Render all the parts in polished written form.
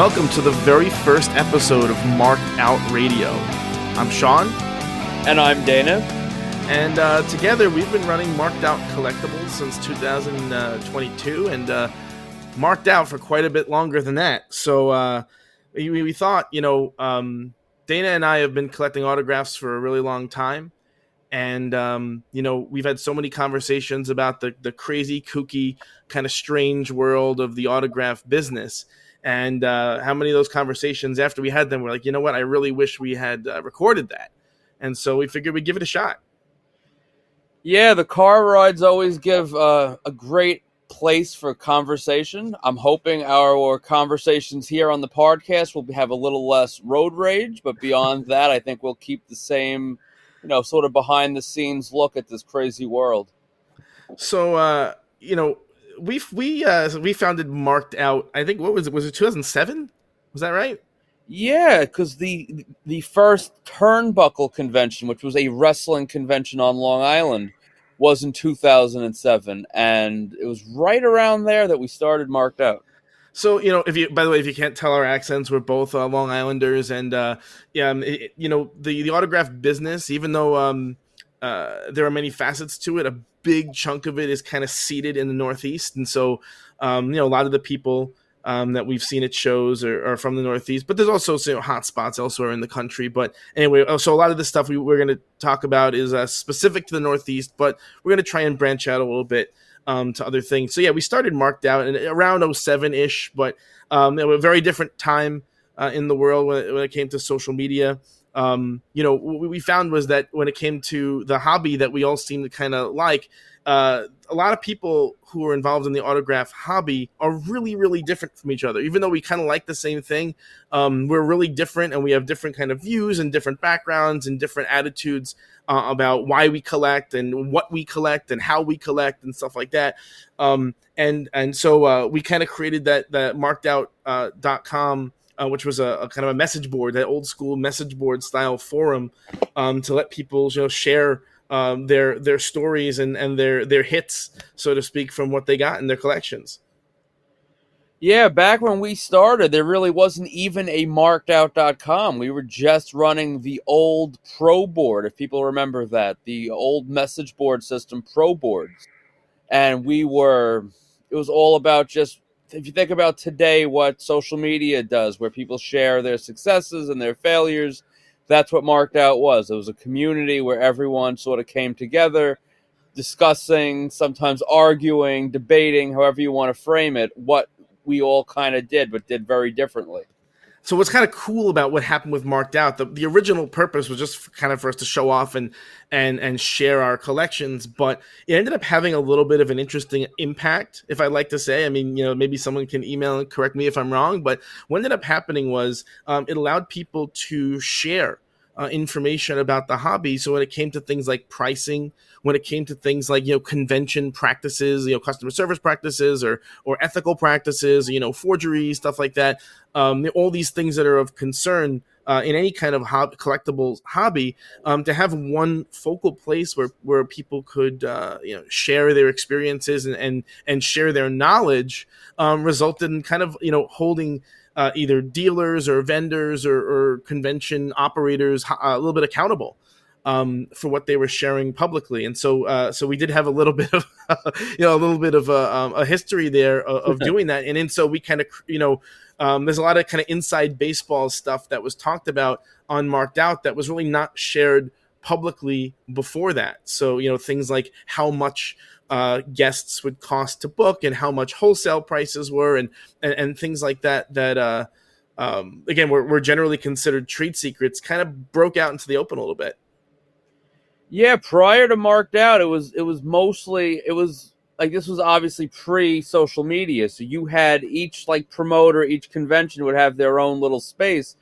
Welcome to the very first episode of Marked Out Radio. I'm Sean. And I'm Dana. And together we've been running Marked Out Collectibles since 2022 and marked out for quite a bit longer than that. So we thought, Dana and I have been collecting autographs for a really long time. And, we've had so many conversations about the crazy, kooky, kind of strange world of the autograph business. And how many of those conversations after we had them were like, you know what, I really wish we had recorded that. And so we figured we'd give it a shot. Yeah, the car rides always give a great place for conversation. I'm hoping our conversations here on the podcast will have a little less road rage. But beyond that, I think we'll keep the same, sort of behind the scenes look at this crazy world. So, we founded Marked Out. I think was it 2007? Was that right? Yeah, because the first Turnbuckle convention, which was a wrestling convention on Long Island, was in 2007, and it was right around there that we started Marked Out. So, by the way, if you can't tell our accents, we're both Long Islanders, and the autograph business, even though there are many facets to it, a big chunk of it is kind of seated in the Northeast. And so, a lot of the people that we've seen at shows are from the Northeast, but there's also hot spots elsewhere in the country. But anyway, so a lot of the stuff we're going to talk about is specific to the Northeast, but we're going to try and branch out a little bit to other things. So yeah, we started Marked Out in around 07-ish, but a very different time in the world when it came to social media. What we found was that when it came to the hobby that we all seem to kind of like, a lot of people who are involved in the autograph hobby are really, really different from each other. Even though we kind of like the same thing, we're really different, and we have different kind of views and different backgrounds and different attitudes about why we collect and what we collect and how we collect and stuff like that. So we kind of created that markedout.com, which was a kind of a message board, that old school message board style forum, to let people share their stories and their hits, so to speak, from what they got in their collections. Yeah, back when we started, there really wasn't even a markedout.com. We were just running the old Pro Board, if people remember that, the old message board system Pro Boards. And it was all about just, if you think about today, what social media does, where people share their successes and their failures, that's what Marked Out was. It was a community where everyone sort of came together, discussing, sometimes arguing, debating, however you want to frame it, what we all kind of did, but did very differently. So what's kind of cool about what happened with Marked Out, the original purpose was just kind of for us to show off and share our collections, but it ended up having a little bit of an interesting impact, if I like to say. I mean, maybe someone can email and correct me if I'm wrong, but what ended up happening was it allowed people to share information about the hobby. So when it came to things like pricing, when it came to things like, convention practices, customer service practices or ethical practices, forgery, stuff like that, all these things that are of concern in any kind of collectibles hobby, to have one focal place where people could, share their experiences and share their knowledge, resulted in kind of, holding either dealers or vendors or convention operators a little bit accountable for what they were sharing publicly. And so we did have a little bit of a history there of doing that. And so we kind of there's a lot of kind of inside baseball stuff that was talked about on Marked Out that was really not shared publicly before that. So things like how much guests would cost to book and how much wholesale prices were and things like that again were generally considered trade secrets, kind of broke out into the open a little bit. Yeah, prior to Marked Out, it was like, this was obviously pre-social media, so you had each promoter, each convention would have their own little space,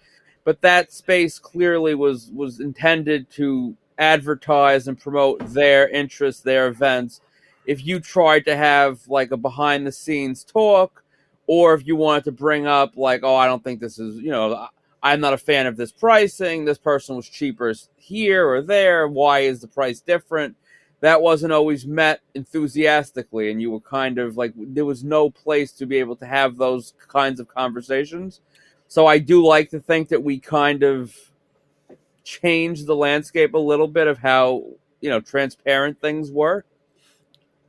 but that space clearly was intended to advertise and promote their interests, their events. If you tried to have a behind the scenes talk, or if you wanted to bring up I don't think this is, I'm not a fan of this pricing, this person was cheaper here or there, why is the price different? That wasn't always met enthusiastically, and you were kind of there was no place to be able to have those kinds of conversations. So I do like to think that we kind of changed the landscape a little bit of how, transparent things were.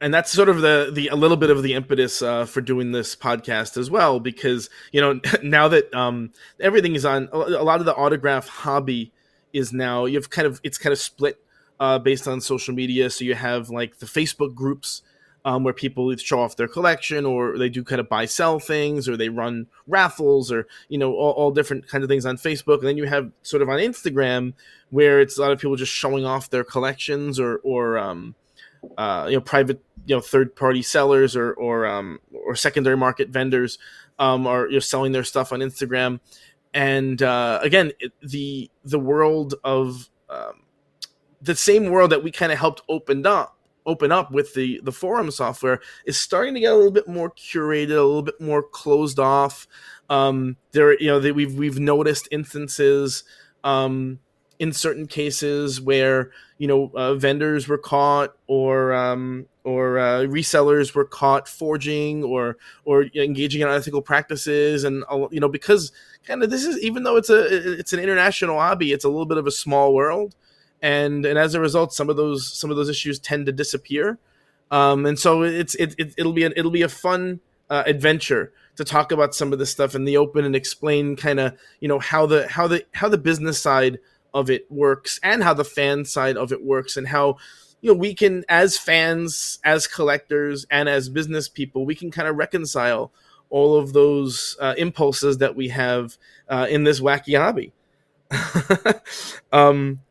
And that's sort of the a little bit of the impetus for doing this podcast as well, because now that everything is on, a lot of the autograph hobby is now, you've kind of, it's kind of split based on social media. So you have like the Facebook groups where people either show off their collection, or they do kind of buy sell things, or they run raffles, or all different kinds of things on Facebook. And then you have sort of on Instagram, where it's a lot of people just showing off their collections, or private, third party sellers, or secondary market vendors are selling their stuff on Instagram. And again, the world of the same world that we kind of helped open up with the forum software is starting to get a little bit more curated, a little bit more closed off. We've noticed instances in certain cases where vendors were caught, or resellers were caught forging, or engaging in unethical practices. And because kind of, this is, even though it's an international hobby, it's a little bit of a small world. And as a result, some of those issues tend to disappear. And so it'll be a fun adventure to talk about some of this stuff in the open, and explain kind of how the business side of it works, and how the fan side of it works, and how we can, as fans, as collectors, and as business people, we can kind of reconcile all of those impulses that we have in this wacky hobby.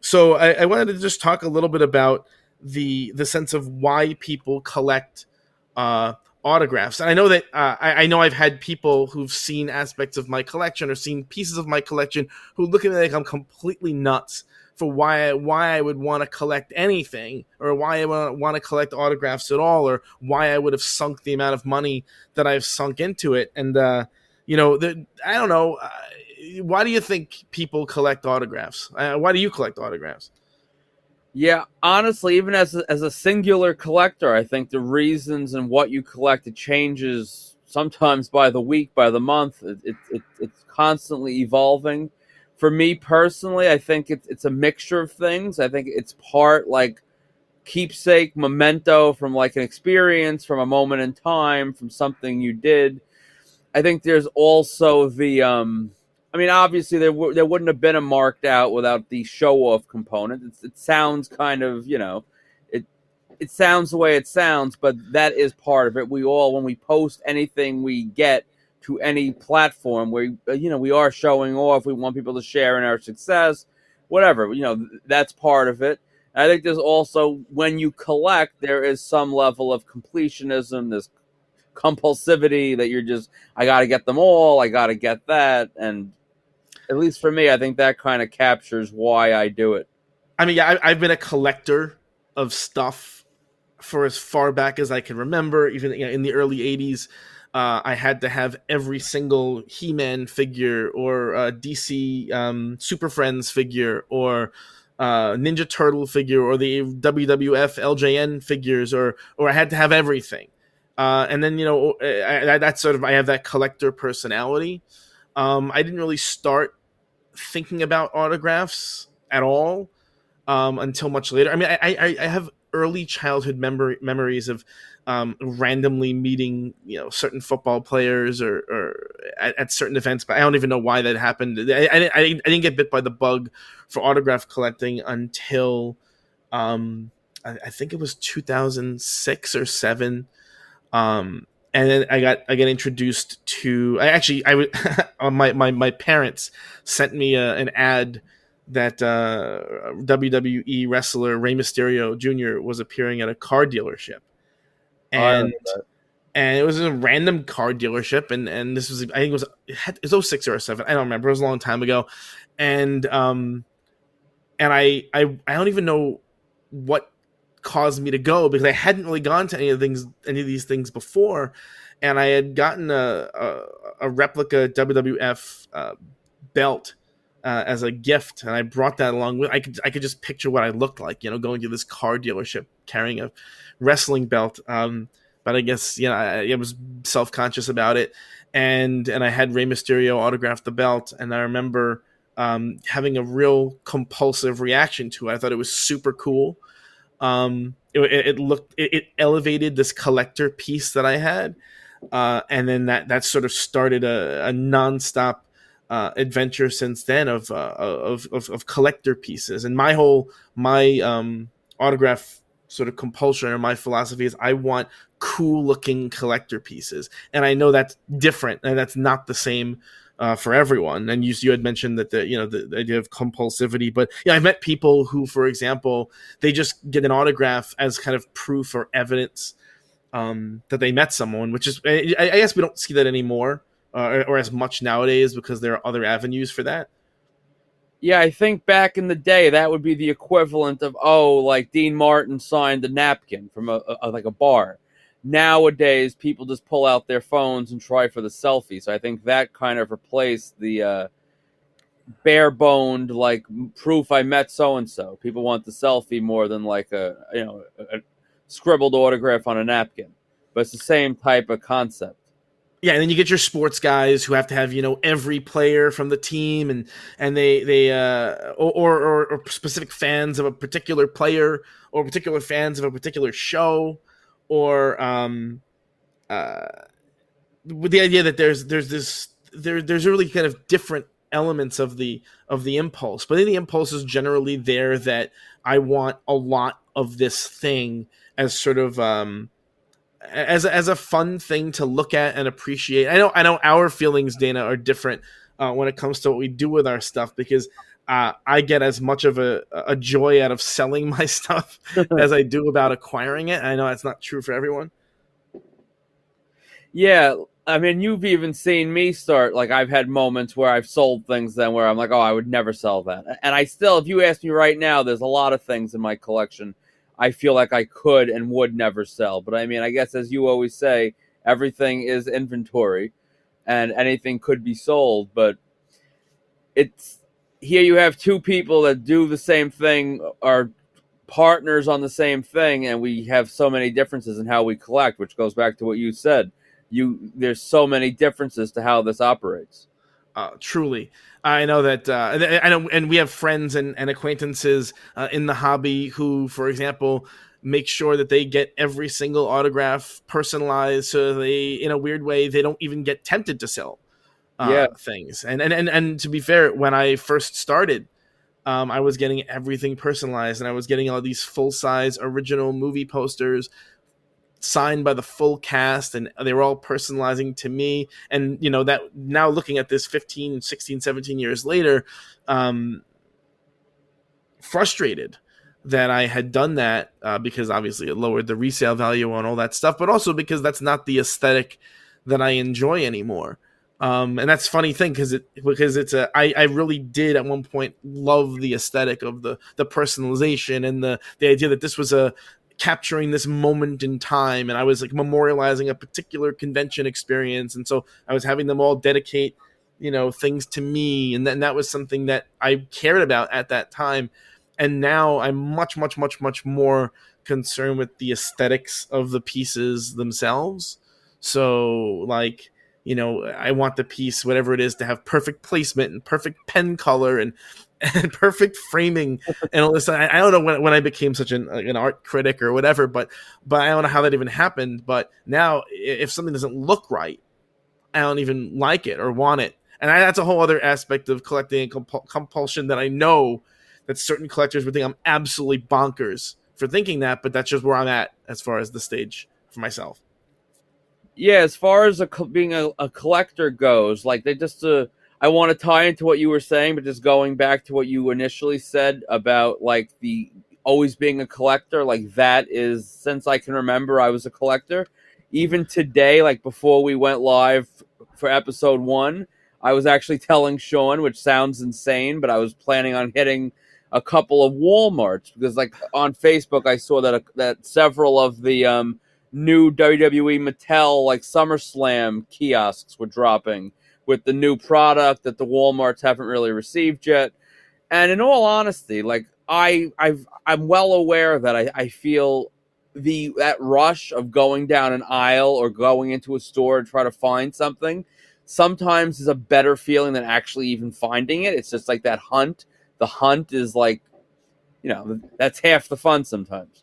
So I wanted to just talk a little bit about the sense of why people collect autographs. And I know that I know I've had people who've seen aspects of my collection, or seen pieces of my collection, who look at me like I'm completely nuts for why I would want to collect anything, or why I want to collect autographs at all, or why I would have sunk the amount of money that I've sunk into it. And I don't know. Why do you think people collect autographs? Why do you collect autographs? Yeah, honestly, even as a singular collector, I think the reasons and what you collect, it changes sometimes by the week, by the month. It's constantly evolving. For me personally, I think it's a mixture of things. I think it's part like keepsake, memento from like an experience, from a moment in time, from something you did. I think there's also the obviously there wouldn't have been a marked out without the show off component. It sounds kind of, it sounds the way it sounds, but that is part of it. We all, when we post anything we get to any platform, where we are showing off. We want people to share in our success, whatever. That's part of it. And I think there's also, when you collect, there is some level of completionism. There's compulsivity that you're just, I got to get them all. I got to get that. And at least for me, I think that kind of captures why I do it. I mean, yeah, I've been a collector of stuff for as far back as I can remember. Even in the early '80s, I had to have every single He-Man figure, or DC Super Friends figure, or Ninja Turtle figure, or the WWF LJN figures, or I had to have everything. And then that's sort of, I have that collector personality. I didn't really start thinking about autographs at all until much later. I mean, I have early childhood memories of randomly meeting certain football players, or at certain events, but I don't even know why that happened. I didn't get bit by the bug for autograph collecting until I think it was 2006 or 7. And then I got introduced to, my parents sent me an ad that WWE wrestler Rey Mysterio Jr. was appearing at a car dealership, and it was a random car dealership, and this was, I think it was 06 or 07, I don't remember, it was a long time ago, and I don't even know what caused me to go, because I hadn't really gone to any of these things before, and I had gotten a replica WWF belt as a gift, and I brought that along with. I could just picture what I looked like, going to this car dealership carrying a wrestling belt. But I guess I was self-conscious about it, and I had Rey Mysterio autograph the belt, and I remember having a real compulsive reaction to it. I thought it was super cool. It elevated this collector piece that I had, and then that sort of started a nonstop adventure since then of collector pieces. And my autograph sort of compulsion, or my philosophy, is I want cool looking collector pieces, and I know that's different and that's not the same for everyone. And you had mentioned that the idea of compulsivity, but yeah, I've met people who, for example, they just get an autograph as kind of proof or evidence that they met someone, which is, I guess we don't see that anymore, or as much nowadays, because there are other avenues for that. Yeah, I think back in the day that would be the equivalent of, like Dean Martin signed a napkin from like a bar. Nowadays, people just pull out their phones and try for the selfie. So I think that kind of replaced the bare boned like proof I met so and so. People want the selfie more than like a scribbled autograph on a napkin. But it's the same type of concept. Yeah, and then you get your sports guys who have to have every player from the team, and they or specific fans of a particular player, or particular fans of a particular show, or uh, with the idea that there's really kind of different elements of the impulse. But then the impulse is generally there that I want a lot of this thing as sort of as a fun thing to look at and appreciate. I know our feelings, Dana, are different when it comes to what we do with our stuff, because I get as much of a joy out of selling my stuff as I do about acquiring it. I know that's not true for everyone. Yeah, I mean, you've even seen me start. Like, I've had moments where I've sold things then where I'm like, oh, I would never sell that. And I still, if you ask me right now, there's a lot of things in my collection I feel like I could and would never sell. But I mean, I guess as you always say, everything is inventory and anything could be sold. But it's here you have two people that do the same thing, are partners on the same thing, and we have so many differences in how we collect, which goes back to what you said. There's so many differences to how this operates. Truly, I know that. I know, and we have friends and acquaintances in the hobby who, for example, make sure that they get every single autograph personalized, so they, in a weird way, they don't even get tempted to sell Yeah. things. And to be fair, when I first started, I was getting everything personalized, and I was getting all these full size original movie posters signed by the full cast, and they were all personalizing to me. And that, now looking at this 15, 16, 17 years later, frustrated that I had done that, because obviously it lowered the resale value on all that stuff, but also because that's not the aesthetic that I enjoy anymore. And that's a funny thing, because I really did at one point love the aesthetic of the personalization, and the idea that this was capturing this moment in time, and I was like memorializing a particular convention experience, and so I was having them all dedicate things to me, and then that was something that I cared about at that time. And now I'm much much much much more concerned with the aesthetics of the pieces themselves. So, like, I want the piece, whatever it is, to have perfect placement and perfect pen color and perfect framing and all this. I don't know when I became such an art critic or whatever, but I don't know how that even happened. But now, if something doesn't look right, I don't even like it or want it. And that's a whole other aspect of collecting and compulsion that I know that certain collectors would think I'm absolutely bonkers for thinking that, but that's just where I'm at as far as the stage for myself. Yeah, as far as being a collector goes, like they just I want to tie into what you were saying, but just going back to what you initially said about like the always being a collector, like that is, since I can remember, I was a collector. Even today, like before we went live for episode 1, I was actually telling Sean, which sounds insane, but I was planning on hitting a couple of Walmarts, because like on Facebook I saw that several of the new WWE Mattel like SummerSlam kiosks were dropping with the new product that the Walmarts haven't really received yet. And in all honesty, like I'm well aware that I feel that rush of going down an aisle or going into a store to try to find something. sometimes is a better feeling than actually even finding it. It's just like that hunt. The hunt is like, that's half the fun sometimes.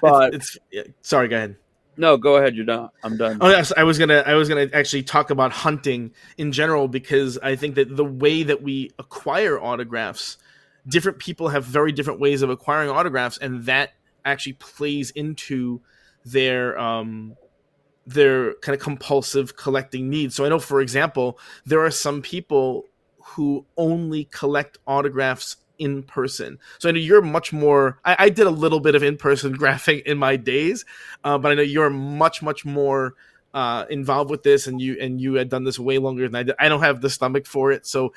But Yeah, sorry, go ahead. no, go ahead. You're done. I'm done. Oh yes, I was gonna actually talk about hunting in general because I think that the way that we acquire autographs, different people have very different ways of acquiring autographs, and that actually plays into their their kind of compulsive collecting needs. So I know, for example, there are some people who only collect autographs in person. So I know you're much more. I did a little bit of in person graphing in my days, but I know you're much more involved with this, and you had done this way longer than I did. I don't have the stomach for it, so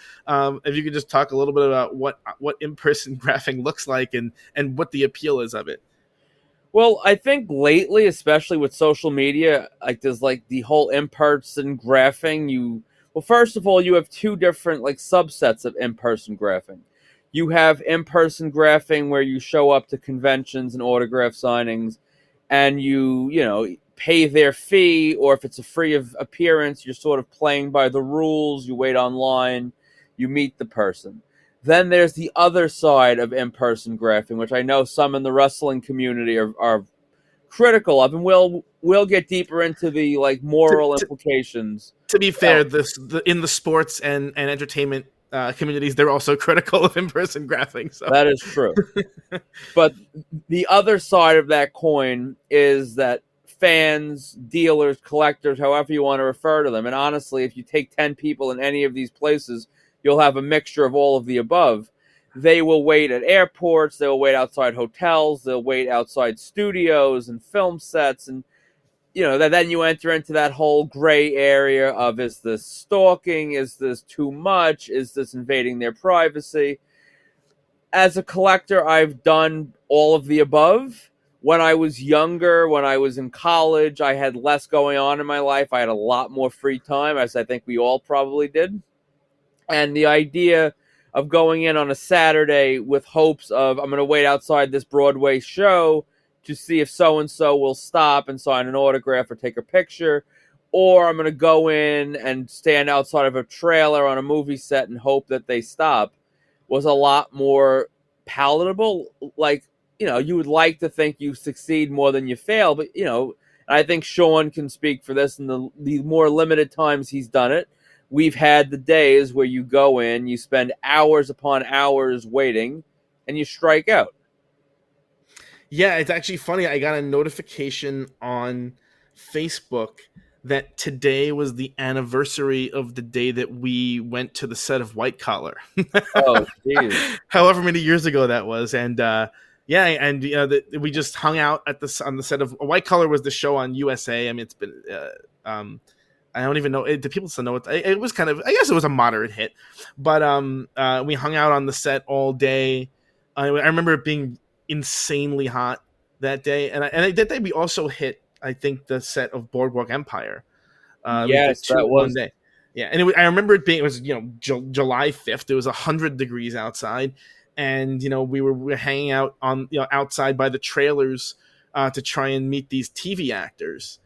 if you could just talk a little bit about what in person graphing looks like and what the appeal is of it. Well, I think lately, especially with social media, like there's like the whole in-person graphing. Well, first of all, you have two different like subsets of in-person graphing. You have in-person graphing where you show up to conventions and autograph signings, and you pay their fee, or if it's a free of appearance, you're sort of playing by the rules. You wait online, you meet the person. Then there's the other side of in-person graphing, which I know some in the wrestling community are critical of, and we'll get deeper into the like To, moral to, implications. to be fair, Well, in the sports and entertainment communities, they're also critical of in person graphing. So that is true. But the other side of that coin is that fans, dealers, collectors, however you want to refer to them, and honestly, if you take 10 people in any of these places, you'll have a mixture of all of the above. They will wait at airports, they'll wait outside hotels, they'll wait outside studios and film sets, and then you enter into that whole gray area of, is this stalking, is this too much, is this invading their privacy? As a collector, I've done all of the above. When I was younger, when I was in college, I had less going on in my life. I had a lot more free time, as I think we all probably did. And the idea of going in on a Saturday with hopes of, I'm going to wait outside this Broadway show to see if so and so will stop and sign an autograph or take a picture, or I'm going to go in and stand outside of a trailer on a movie set and hope that they stop, was a lot more palatable. Like, you would like to think you succeed more than you fail, but I think Sean can speak for this in the more limited times he's done it. We've had the days where you go in, you spend hours upon hours waiting, and you strike out. yeah, it's actually funny. I got a notification on Facebook that today was the anniversary of the day that we went to the set of White Collar. Oh, geez. However many years ago that was, and yeah, and we just hung out on the set of White Collar was the show on USA. I mean, it's been. I don't even know. Do people still know it? It was kind of. I guess it was a moderate hit, but we hung out on the set all day. I remember it being insanely hot that day, and that day we also hit, I think, the set of Boardwalk Empire. We did Yes, two that in one was. day. Yeah, and I remember it was July 5th. It was 100 degrees outside, and we were hanging out on outside by the trailers to try and meet these TV actors.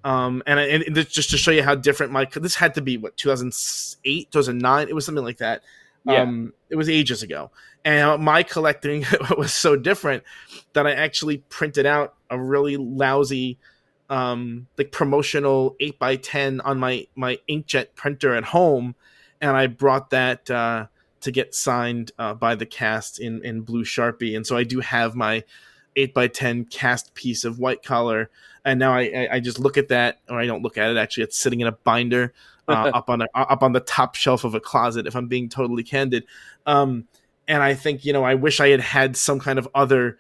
And just to show you how different this had to be, what, 2008, 2009, it was something like that. Yeah. It was ages ago, and my collecting was so different that I actually printed out a really lousy like promotional 8x10 on my inkjet printer at home, and I brought that to get signed by the cast in blue Sharpie. And so I do have my 8x10 cast piece of White Collar, and now I just look at that, or I don't look at it, actually it's sitting in a binder up on the top shelf of a closet, if I'm being totally candid. And I think, I wish I had some kind of other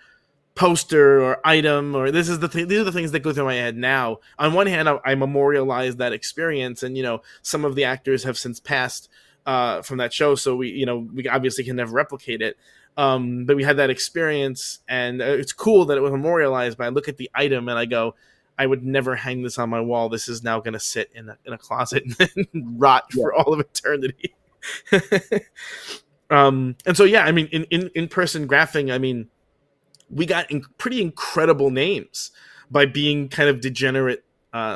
poster or item, or these are the things that go through my head now. On one hand, I memorialize that experience, and some of the actors have since passed from that show, so we obviously can never replicate it. But we had that experience, and it's cool that it was memorialized. But I look at the item and I go, I would never hang this on my wall. This is now going to sit in a closet and rot Yeah. for all of eternity. And so, yeah, I mean, in person graphing, I mean, we got pretty incredible names by being kind of degenerate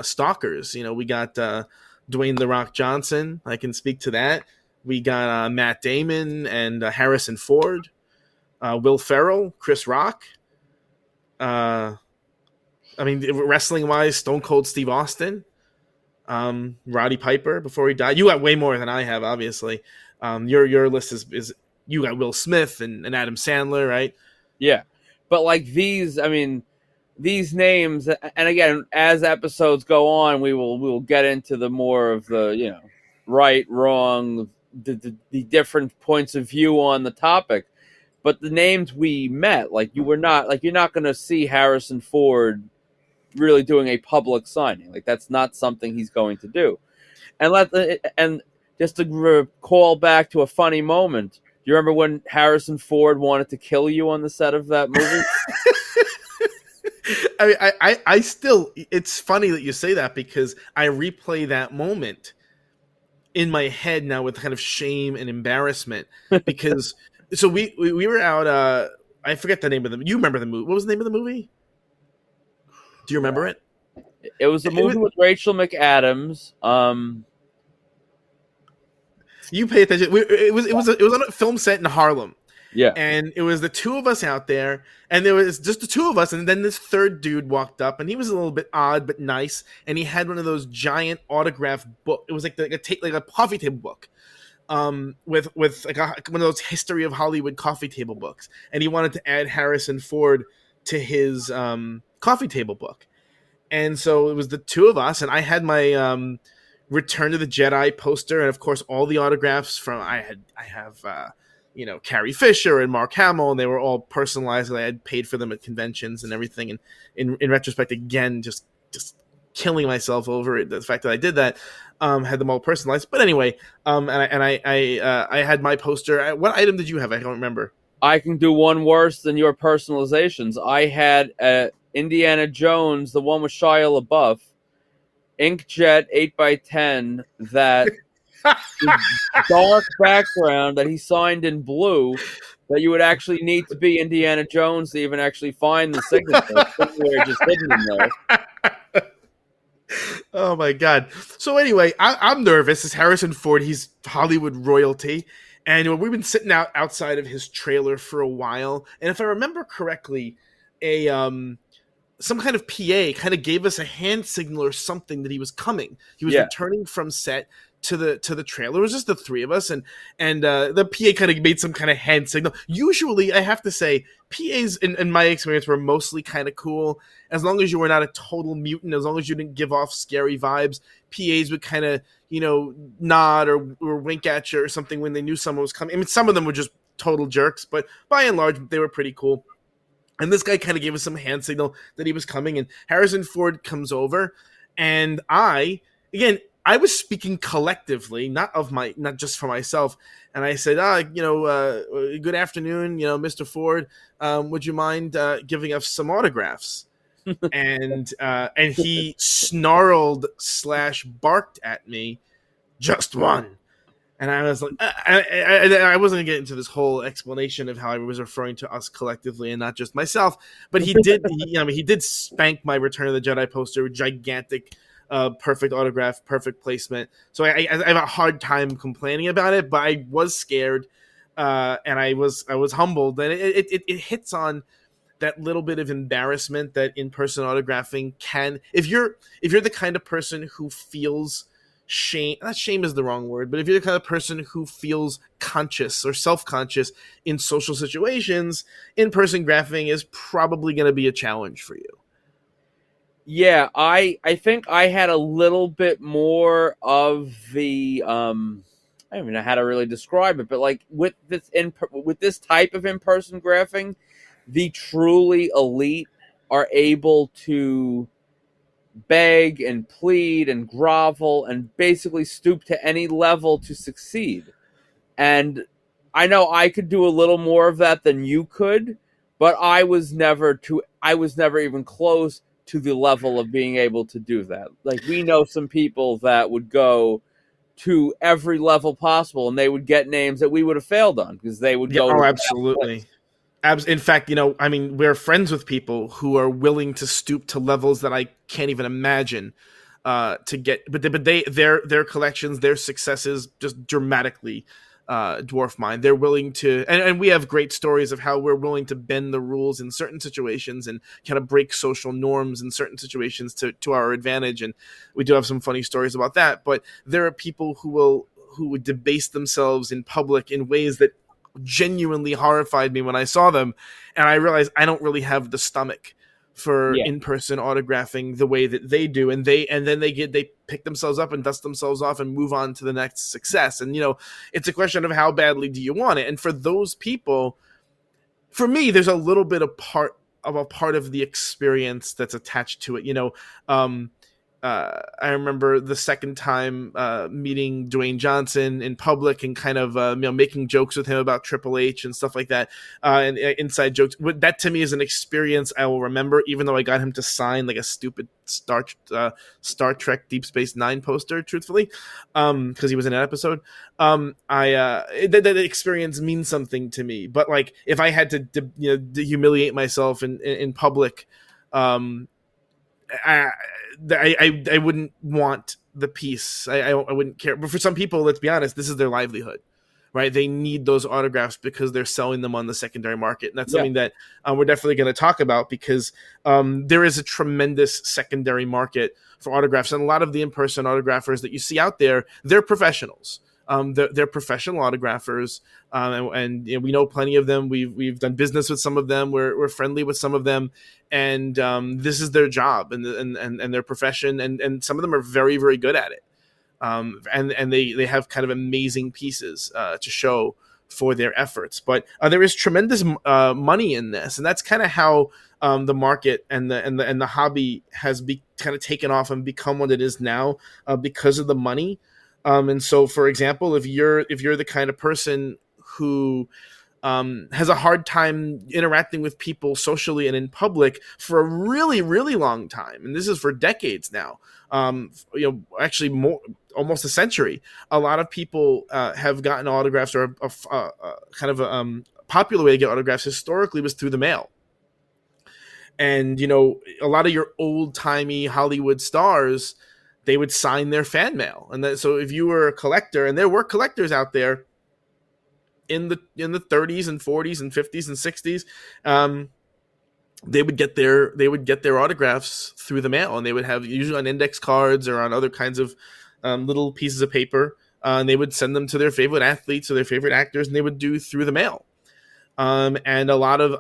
stalkers. We got Dwayne the Rock Johnson. I can speak to that. We got Matt Damon and Harrison Ford, Will Ferrell, Chris Rock. Uh, I mean, wrestling wise, Stone Cold Steve Austin, Roddy Piper before he died. You got way more than I have, obviously. Your list is you got Will Smith and Adam Sandler, right? Yeah, but like these, I mean, these names, and again, as episodes go on, we will get into the more of the right, wrong, the different points of view on the topic. But the names we met, like you're not going to see Harrison Ford really doing a public signing. Like that's not something he's going to do. And just to call back to a funny moment, do you remember when Harrison Ford wanted to kill you on the set of that movie? I mean, I still, it's funny that you say that because I replay that moment in my head now with kind of shame and embarrassment because so we were out, I forget the name of the, you remember the movie, what was the name of the movie? Do you remember it? It was a movie with Rachel McAdams. You pay attention. It was on a film set in Harlem. Yeah. And it was the two of us out there, and there was just the two of us, and then this third dude walked up, and he was a little bit odd but nice, and he had one of those giant autograph book. It was like a coffee table book, with like one of those history of Hollywood coffee table books, and he wanted to add Harrison Ford to his coffee table book, and so it was the two of us, and I had my Return to the Jedi poster, and of course all the autographs from I have. Carrie Fisher and Mark Hamill, and they were all personalized. I had paid for them at conventions and everything. And in retrospect, again, just killing myself over it, the fact that I did that, had them all personalized. But anyway, I had my poster. What item did you have? I don't remember. I can do one worse than your personalizations. I had Indiana Jones, the one with Shia LaBeouf, inkjet 8x10 that dark background that he signed in blue, that you would actually need to be Indiana Jones to even actually find the signature. Somewhere just hidden in there. Oh my god. So anyway, I'm nervous. It's Harrison Ford. He's Hollywood royalty. And we've been sitting outside of his trailer for a while. And if I remember correctly, some kind of PA kind of gave us a hand signal or something that he was coming. He was returning from set to the trailer. It was just the three of us, and the PA kind of made some kind of hand signal. Usually, I have to say, PAs in my experience were mostly kind of cool. As long as you were not a total mutant, as long as you didn't give off scary vibes, PAs would kind of nod or wink at you or something when they knew someone was coming. I mean, some of them were just total jerks, but by and large, they were pretty cool. And this guy kind of gave us some hand signal that he was coming, and Harrison Ford comes over, and I was speaking collectively, not just for myself. And I said, good afternoon, Mr. Ford. Would you mind giving us some autographs? And he snarled / barked at me, just one. And I was like, I wasn't going to get into this whole explanation of how I was referring to us collectively and not just myself. But he did, he did spank my Return of the Jedi poster, gigantic, perfect autograph, perfect placement. So I have a hard time complaining about it, but I was scared, and I was humbled, and it hits on that little bit of embarrassment that in-person autographing can. If you're the kind of person who feels shame, not shame is the wrong word, but if you're the kind of person who feels conscious or self-conscious in social situations, in-person graphing is probably going to be a challenge for you. Yeah, I think I had a little bit more of the I don't even know how to really describe it, but like with this type of in-person graphing, the truly elite are able to beg and plead and grovel and basically stoop to any level to succeed. And I know I could do a little more of that than you could, but I was never even close to the level of being able to do that. Like, we know some people that would go to every level possible, and they would get names that we would have failed on because they would go. Oh, absolutely. In fact, we're friends with people who are willing to stoop to levels that I can't even imagine. to get, but their collections, their successes just dramatically dwarf mine. They're willing to, and we have great stories of how we're willing to bend the rules in certain situations and kind of break social norms in certain situations to our advantage. And we do have some funny stories about that. But there are people who would debase themselves in public in ways that genuinely horrified me when I saw them, and I realized I don't really have the stomach for Yeah. in-person autographing the way that they do, and then they pick themselves up and dust themselves off and move on to the next success. And it's a question of how badly do you want it. And for those people, for me, there's a little bit of a part of the experience that's attached to it. I remember the second time meeting Dwayne Johnson in public and kind of making jokes with him about Triple H and stuff like that, and inside jokes. That to me is an experience I will remember, even though I got him to sign like a stupid Star Trek Deep Space Nine poster, truthfully, because he was in an episode. That experience means something to me. But like, if I had to humiliate myself in public, I wouldn't want the piece. I wouldn't care. But for some people, let's be honest, this is their livelihood, right? They need those autographs because they're selling them on the secondary market. And that's something that we're definitely going to talk about, because there is a tremendous secondary market for autographs. And a lot of the in-person autographers that you see out there, they're professionals. They're professional autographers, and we know plenty of them. We've done business with some of them. We're friendly with some of them, and this is their job and their profession, and some of them are very, very good at it. And they have kind of amazing pieces to show for their efforts. But there is tremendous money in this, and that's kind of how the market and the hobby has kind of taken off and become what it is now, because of the money. And so, for example, if you're the kind of person who has a hard time interacting with people socially and in public for a really, really long time, and this is for decades now, actually more, almost a century, a lot of people have gotten autographs, or a kind of a popular way to get autographs historically was through the mail. And, a lot of your old-timey Hollywood stars, they would sign their fan mail. And so if you were a collector, and there were collectors out there in the 30s and 40s and 50s and 60s, they would get their autographs through the mail, and they would have usually on index cards or on other kinds of little pieces of paper, and they would send them to their favorite athletes or their favorite actors, and they would do through the mail. And a lot of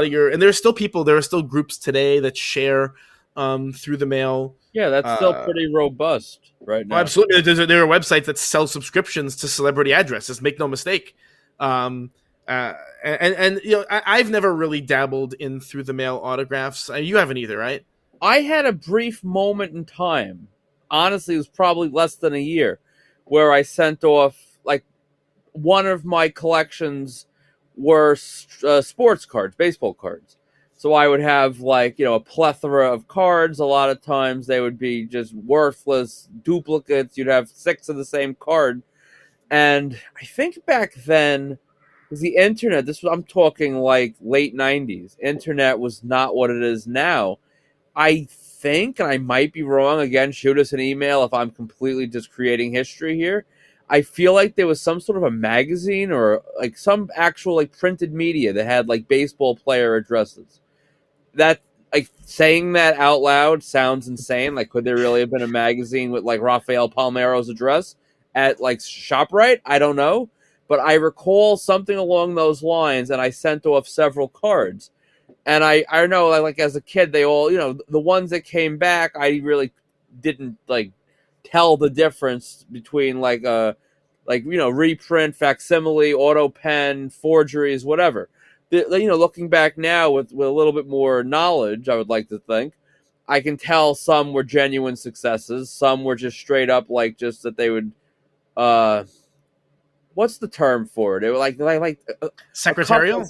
your, and there are still groups today that share through the mail. Yeah, that's still pretty robust right now. Oh, absolutely. There are websites that sell subscriptions to celebrity addresses. Make no mistake. And I've never really dabbled in through the mail autographs. You haven't either, right? I had a brief moment in time. Honestly, it was probably less than a year, where I sent off, like, one of my collections were sports cards, baseball cards. So I would have, like, a plethora of cards. A lot of times they would be just worthless duplicates. You'd have 6 of the same card. And I think back then, because the internet, I'm talking like late 90s. Internet was not what it is now. I think, and I might be wrong, again, shoot us an email if I'm completely just creating history here. I feel like there was some sort of a magazine or like some actual like printed media that had like baseball player addresses. That, like, saying that out loud sounds insane. Like, could there really have been a magazine with like Rafael Palmeiro's address at like ShopRite? I don't know, but I recall something along those lines, and I sent off several cards. And I know, like, as a kid, they all, the ones that came back, I really didn't like tell the difference between like reprint, facsimile, auto pen, forgeries, whatever. Looking back now with a little bit more knowledge, I would like to think, I can tell some were genuine successes, some were just straight up like just that they would, what's the term for it? It was like secretarial,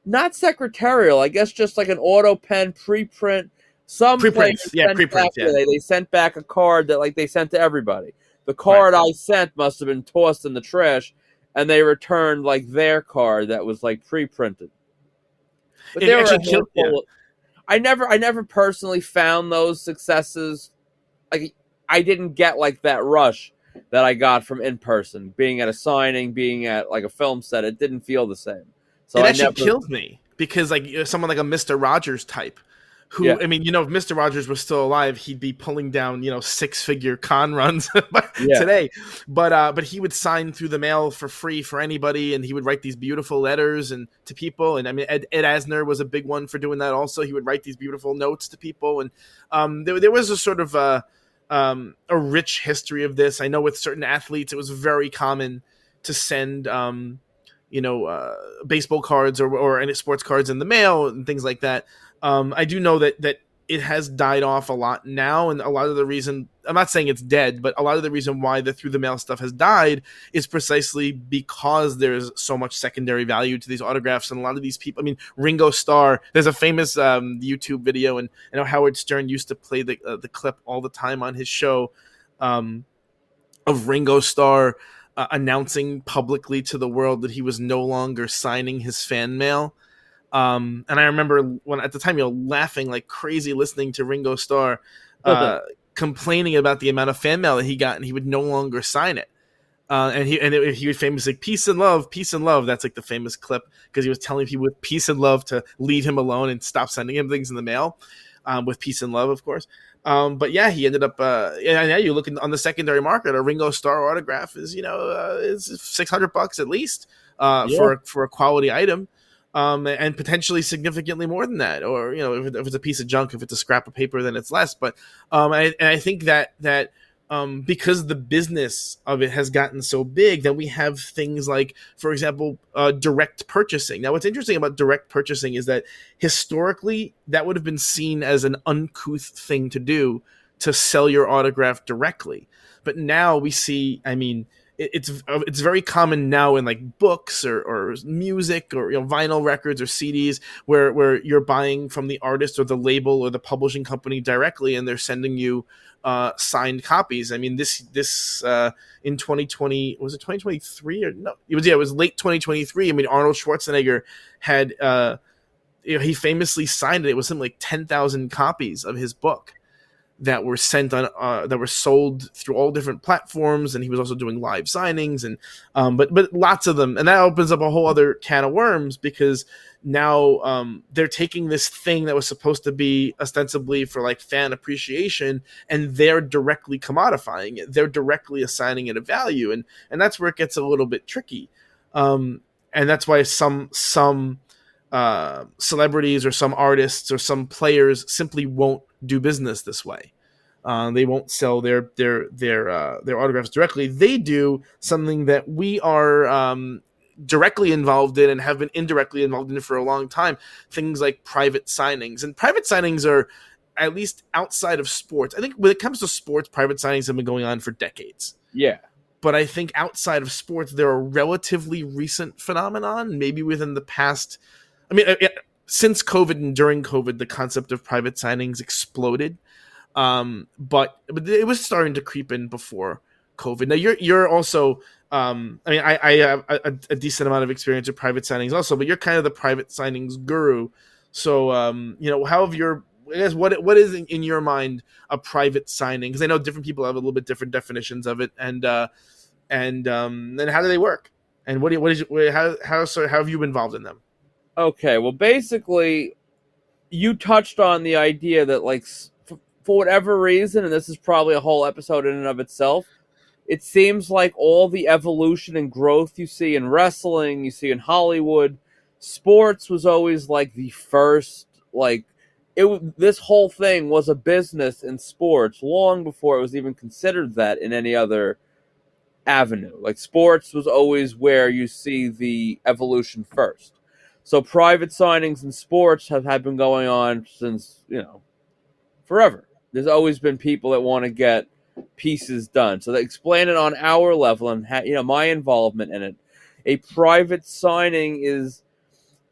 not secretarial. I guess just like an auto pen preprint. Some preprints, preprints. Yeah, they sent back a card that like they sent to everybody. The card I sent must have been tossed in the trash, and they returned like their card that was like pre-printed. But there were I never personally found those successes like I didn't get like that rush that I got from in person, being at a signing, being at like a film set. It didn't feel the same. So It I actually never, kills me because like someone like a Mister Rogers type, yeah, who, I mean, if Mister Rogers was still alive, he'd be pulling down 6-figure con runs yeah, today. But he would sign through the mail for free for anybody, and he would write these beautiful letters and to people. And I mean, Ed Asner was a big one for doing that. Also, he would write these beautiful notes to people, and there was a sort of a rich history of this. I know with certain athletes, it was very common to send baseball cards or any sports cards in the mail and things like that. I do know that it has died off a lot now, and a lot of the reason, I'm not saying it's dead, but a lot of the reason why the through the mail stuff has died is precisely because there's so much secondary value to these autographs, and a lot of these people. I mean, Ringo Starr. There's a famous YouTube video, and I know Howard Stern used to play the clip all the time on his show, of Ringo Starr announcing publicly to the world that he was no longer signing his fan mail. And I remember when at the time, laughing like crazy listening to Ringo Starr complaining about the amount of fan mail that he got, and he would no longer sign it. He would famously peace and love, peace and love. That's like the famous clip because he was telling people with peace and love to leave him alone and stop sending him things in the mail, with peace and love, of course. But yeah, he ended up. Yeah, you look on the secondary market, a Ringo Starr autograph is is $600 at least yeah, for a quality item. And potentially significantly more than that, or if it's a piece of junk, if it's a scrap of paper, then it's less. But I think that because the business of it has gotten so big, that we have things like, for example, direct purchasing. Now, what's interesting about direct purchasing is that historically that would have been seen as an uncouth thing to do, to sell your autograph directly. But now we see, I mean, it's very common now in like books or music or vinyl records or CDs, where you're buying from the artist or the label or the publishing company directly, and they're sending you signed copies. I mean, this in 2020, was it 2023 or no? It was late 2023. I mean, Arnold Schwarzenegger had he famously signed it. It was something like 10,000 copies of his book that were sent on that were sold through all different platforms, and he was also doing live signings, and but lots of them. And that opens up a whole other can of worms, because now they're taking this thing that was supposed to be ostensibly for like fan appreciation, and they're directly commodifying it. They're directly assigning it a value, and that's where it gets a little bit tricky. And that's why some celebrities or some artists or some players simply won't do business this way. They won't sell their autographs directly. They do something that we are directly involved in and have been indirectly involved in for a long time. Things like private signings, and private signings are, at least outside of sports, I think when it comes to sports, private signings have been going on for decades. yeah. But I think outside of sports, they're a relatively recent phenomenon. Maybe within the past, I mean, since COVID and during COVID, the concept of private signings exploded. But it was starting to creep in before COVID. Now you're also, I mean, I have a decent amount of experience with private signings also, but you're kind of the private signings guru. So, how have your, I guess, what is in your mind a private signing? Because I know different people have a little bit different definitions of it, and then how do they work? And how have you been involved in them? Okay, well, basically, you touched on the idea that, like, for whatever reason, and this is probably a whole episode in and of itself, it seems like all the evolution and growth you see in wrestling, you see in Hollywood, sports was always like the first, like, this whole thing was a business in sports long before it was even considered that in any other avenue. Like, sports was always where you see the evolution first. So private signings in sports have been going on since, forever. There's always been people that want to get pieces done. So they explain it on our level and my involvement in it. A private signing is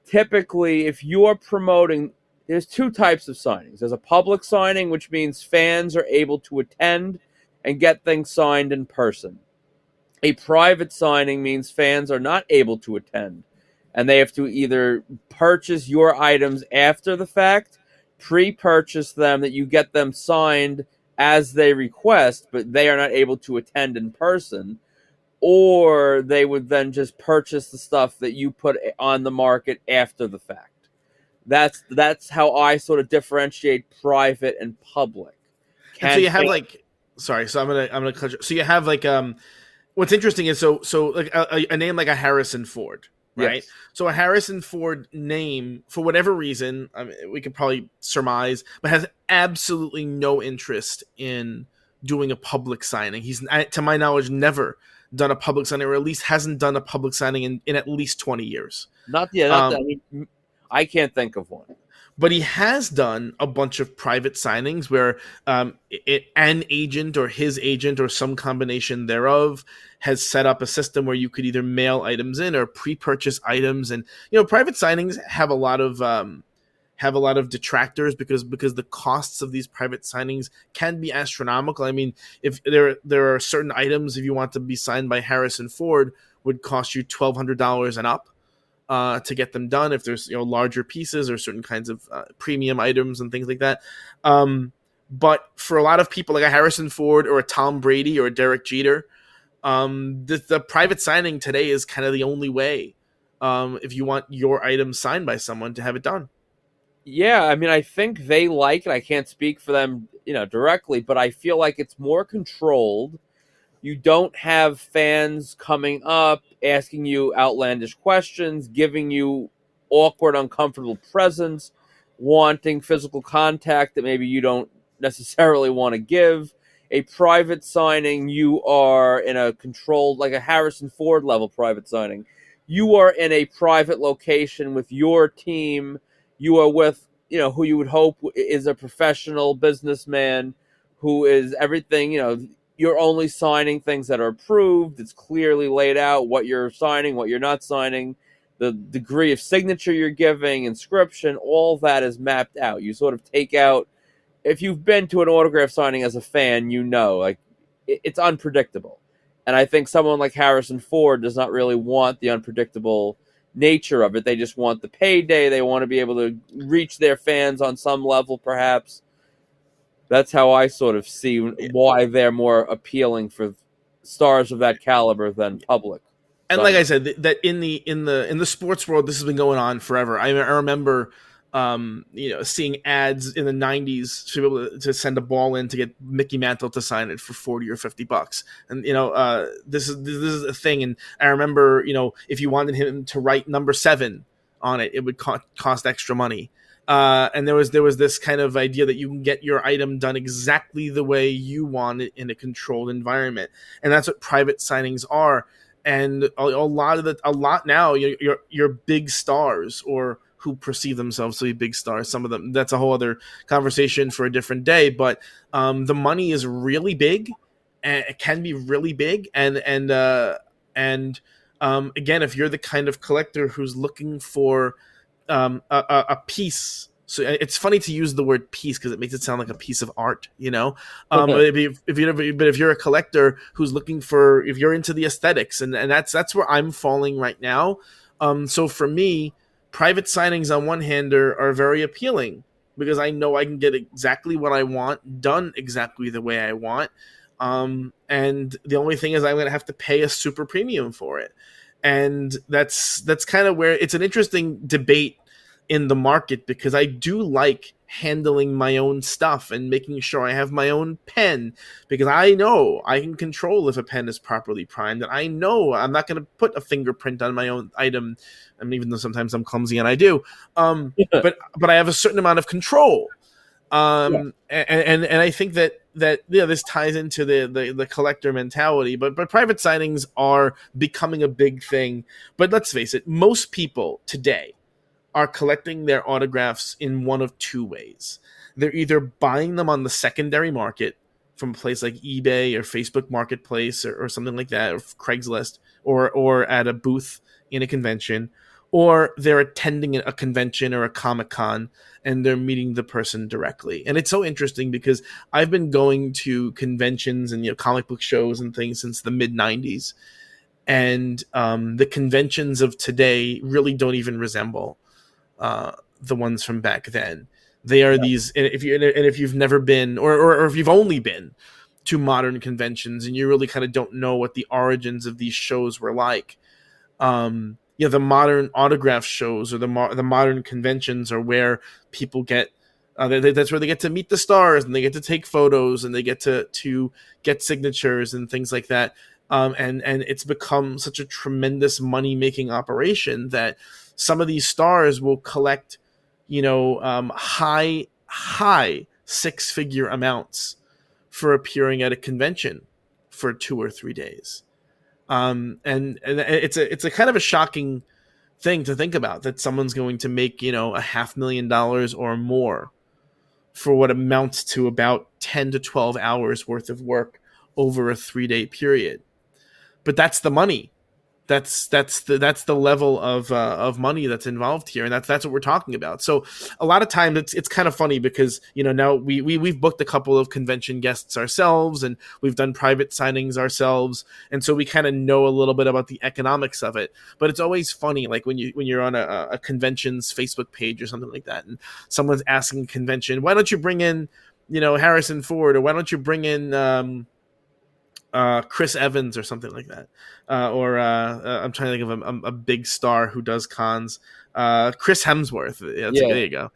typically, if you're promoting, there's two types of signings. There's a public signing, which means fans are able to attend and get things signed in person. A private signing means fans are not able to attend, and they have to either purchase your items after the fact, pre-purchase them, that you get them signed as they request, but they are not able to attend in person, or they would then just purchase the stuff that you put on the market after the fact. That's how I sort of differentiate private and public. And so Can you have fans like, sorry, so I'm gonna cut you. So you have like what's interesting is so like a name like a Harrison Ford, right? yes. So a Harrison Ford name, for whatever reason, I mean, we could probably surmise, but has absolutely no interest in doing a public signing. He's, to my knowledge, never done a public signing, or at least hasn't done a public signing in at least 20 years. Not that. Um, I mean, I can't think of one. but he has done a bunch of private signings where an agent or his agent or some combination thereof has set up a system where you could either mail items in or pre-purchase items. And private signings have a lot of detractors because the costs of these private signings can be astronomical. I mean, if there are certain items, if you want to be signed by Harrison Ford, would cost you $1,200 and up to get them done. If there's larger pieces or certain kinds of premium items and things like that. But for a lot of people, like a Harrison Ford or a Tom Brady or a Derek Jeter, the private signing today is kind of the only way, if you want your item signed by someone, to have it done. Yeah, I mean, I think they like it. I can't speak for them, directly, but I feel like it's more controlled. You don't have fans coming up asking you outlandish questions, giving you awkward, uncomfortable presents, wanting physical contact that maybe you don't necessarily want to give. A private signing, you are in a controlled, like a Harrison Ford level private signing. You are in a private location with your team. You are with, who you would hope is a professional businessman who is everything, you're only signing things that are approved. It's clearly laid out what you're signing, what you're not signing, the degree of signature you're giving, inscription, all that is mapped out. You sort of take out, if you've been to an autograph signing as a fan, like it's unpredictable. And I think someone like Harrison Ford does not really want the unpredictable nature of it. They just want the payday. They want to be able to reach their fans on some level, perhaps. That's how I sort of see why they're more appealing for stars of that caliber than public. And like Sign. I said, that in the sports world, this has been going on forever. I remember, seeing ads in the '90s to be able to send a ball in to get Mickey Mantle to sign it for 40 or $50, and this is a thing. And I remember, if you wanted him to write number 7 on it, it would cost extra money. And there was this kind of idea that you can get your item done exactly the way you want it in a controlled environment, and that's what private signings are. And a lot now, your big stars, or who perceive themselves to be big stars, some of them, that's a whole other conversation for a different day. But the money is really big, and it can be really big. And again, if you're the kind of collector who's looking for a piece. So it's funny to use the word piece because it makes it sound like a piece of art, But if you're a collector who's looking for, if you're into the aesthetics, and that's where I'm falling right now. So for me, private signings on one hand are very appealing because I know I can get exactly what I want done exactly the way I want. And the only thing is I'm going to have to pay a super premium for it. And that's kind of where it's an interesting debate in the market, because I do like handling my own stuff and making sure I have my own pen, because I know I can control if a pen is properly primed, and I know I'm not going to put a fingerprint on my own item. I mean, even though sometimes I'm clumsy and I do, but I have a certain amount of control. Yeah. And I think that this ties into the collector mentality, but private signings are becoming a big thing. But let's face it, most people today are collecting their autographs in one of two ways. They're either buying them on the secondary market from a place like eBay or Facebook Marketplace, or something like that, or Craigslist, or at a booth in a convention, or they're attending a convention or a Comic-Con and they're meeting the person directly. And it's so interesting because I've been going to conventions and comic book shows and things since the mid '90s, and the conventions of today really don't even resemble the ones from back then. They are Yeah. these, and if you've never been, or if you've only been to modern conventions and you really kind of don't know what the origins of these shows were like, the modern autograph shows or the modern conventions are where people get that's where they get to meet the stars and they get to take photos and they get to get signatures and things like that. And it's become such a tremendous money making operation that some of these stars will collect, high six figure amounts for appearing at a convention for 2 or 3 days. And it's a kind of a shocking thing to think about, that someone's going to make $500,000 or more for what amounts to about 10 to 12 hours worth of work over a 3-day period. But that's the money. That's the level of money that's involved here, and that's what we're talking about. So a lot of times it's kind of funny because now we've booked a couple of convention guests ourselves, and we've done private signings ourselves, and so we kind of know a little bit about the economics of it. But it's always funny, like when you're on a convention's Facebook page or something like that, and someone's asking a convention, why don't you bring in Harrison Ford, or why don't you bring in Chris Evans or something like that, or I'm trying to think of a big star who does cons. Chris Hemsworth. Yeah, Yeah. there you go.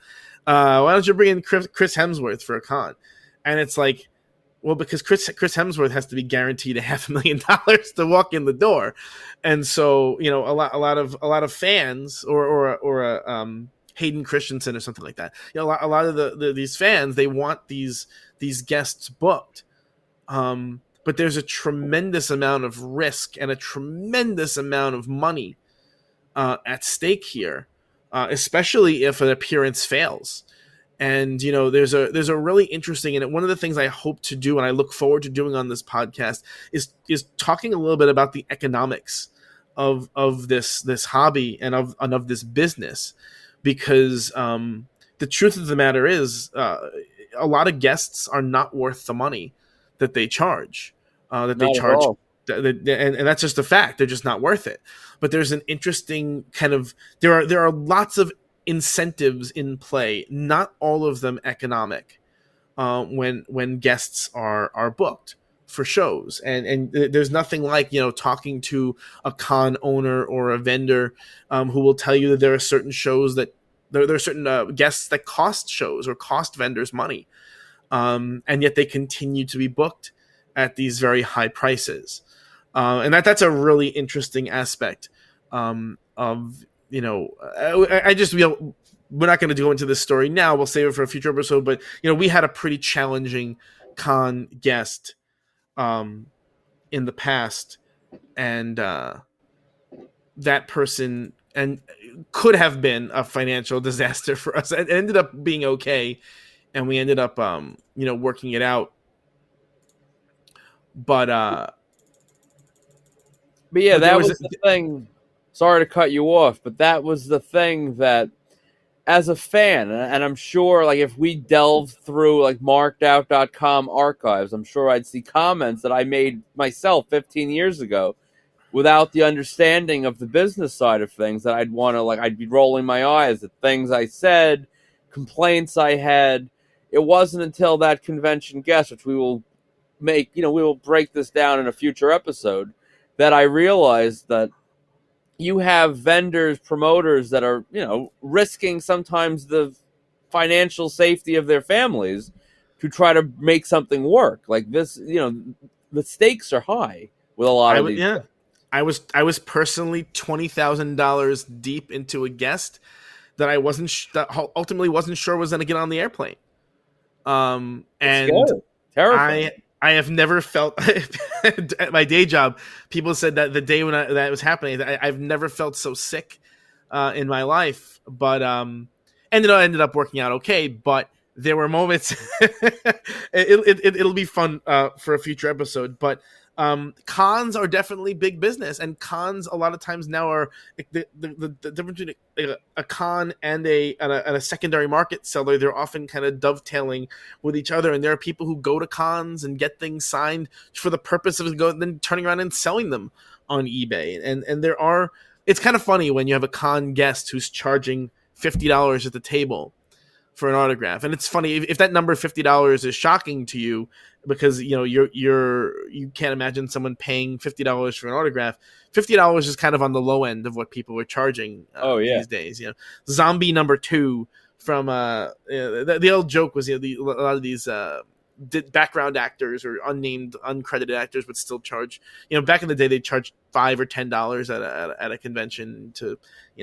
Why don't you bring in Chris Hemsworth for a con? And it's like, well, because Chris Hemsworth has to be guaranteed $500,000 to walk in the door, and so a lot of fans or Hayden Christensen or something like that. A lot of these fans, they want these guests booked. But there's a tremendous amount of risk and a tremendous amount of money at stake here, especially if an appearance fails. And there's a really interesting, and one of the things I hope to do and I look forward to doing on this podcast is talking a little bit about the economics of this hobby and of this business, because the truth of the matter is, a lot of guests are not worth the money that they charge. That they Not at charge, all. and that's just a fact. They're just not worth it. But there's an interesting kind of there are lots of incentives in play. Not all of them economic. When guests are booked for shows, and there's nothing like talking to a con owner or a vendor who will tell you that there are certain shows that there are certain guests that cost shows or cost vendors money, and yet they continue to be booked at these very high prices, and that's a really interesting aspect of I just we're not going to go into this story now. We'll save it for a future episode. But we had a pretty challenging con guest in the past, and that person and could have been a financial disaster for us. It ended up being okay, and we ended up working it out. But yeah, there that was the thing. Sorry to cut you off, but that was the thing that, as a fan, and I'm sure, like, if we delved through like markedout.com archives, I'm sure I'd see comments that I made myself 15 years ago without the understanding of the business side of things, that I'd be rolling my eyes at things I said, complaints I had. It wasn't until that convention guest, which we will break this down in a future episode, that I realized that you have vendors, promoters that are, risking sometimes the financial safety of their families to try to make something work. Like this, the stakes are high with a lot of these. Yeah, I was personally $20,000 deep into a guest that I that ultimately wasn't sure was going to get on the airplane. And Terrifying. I have never felt at my day job. People said that the day when that was happening, I've never felt so sick in my life. But and it ended up working out okay. But there were moments. It'll be fun for a future episode. But cons are definitely big business, and cons a lot of times now are the difference between a con and a secondary market seller. They're often kind of dovetailing with each other, and there are people who go to cons and get things signed for the purpose of then turning around and selling them on eBay. And there are, it's kind of funny when you have a con guest who's charging $50 at the table for an autograph. And it's funny if that number $50 is shocking to you because you can't imagine someone paying $50 for an autograph. $50 is kind of on the low end of what people are charging Oh yeah. these days. Zombie number 2 from the old joke was a lot of these background actors or unnamed uncredited actors would still charge, back in the day they charged $5 or $10 at a convention to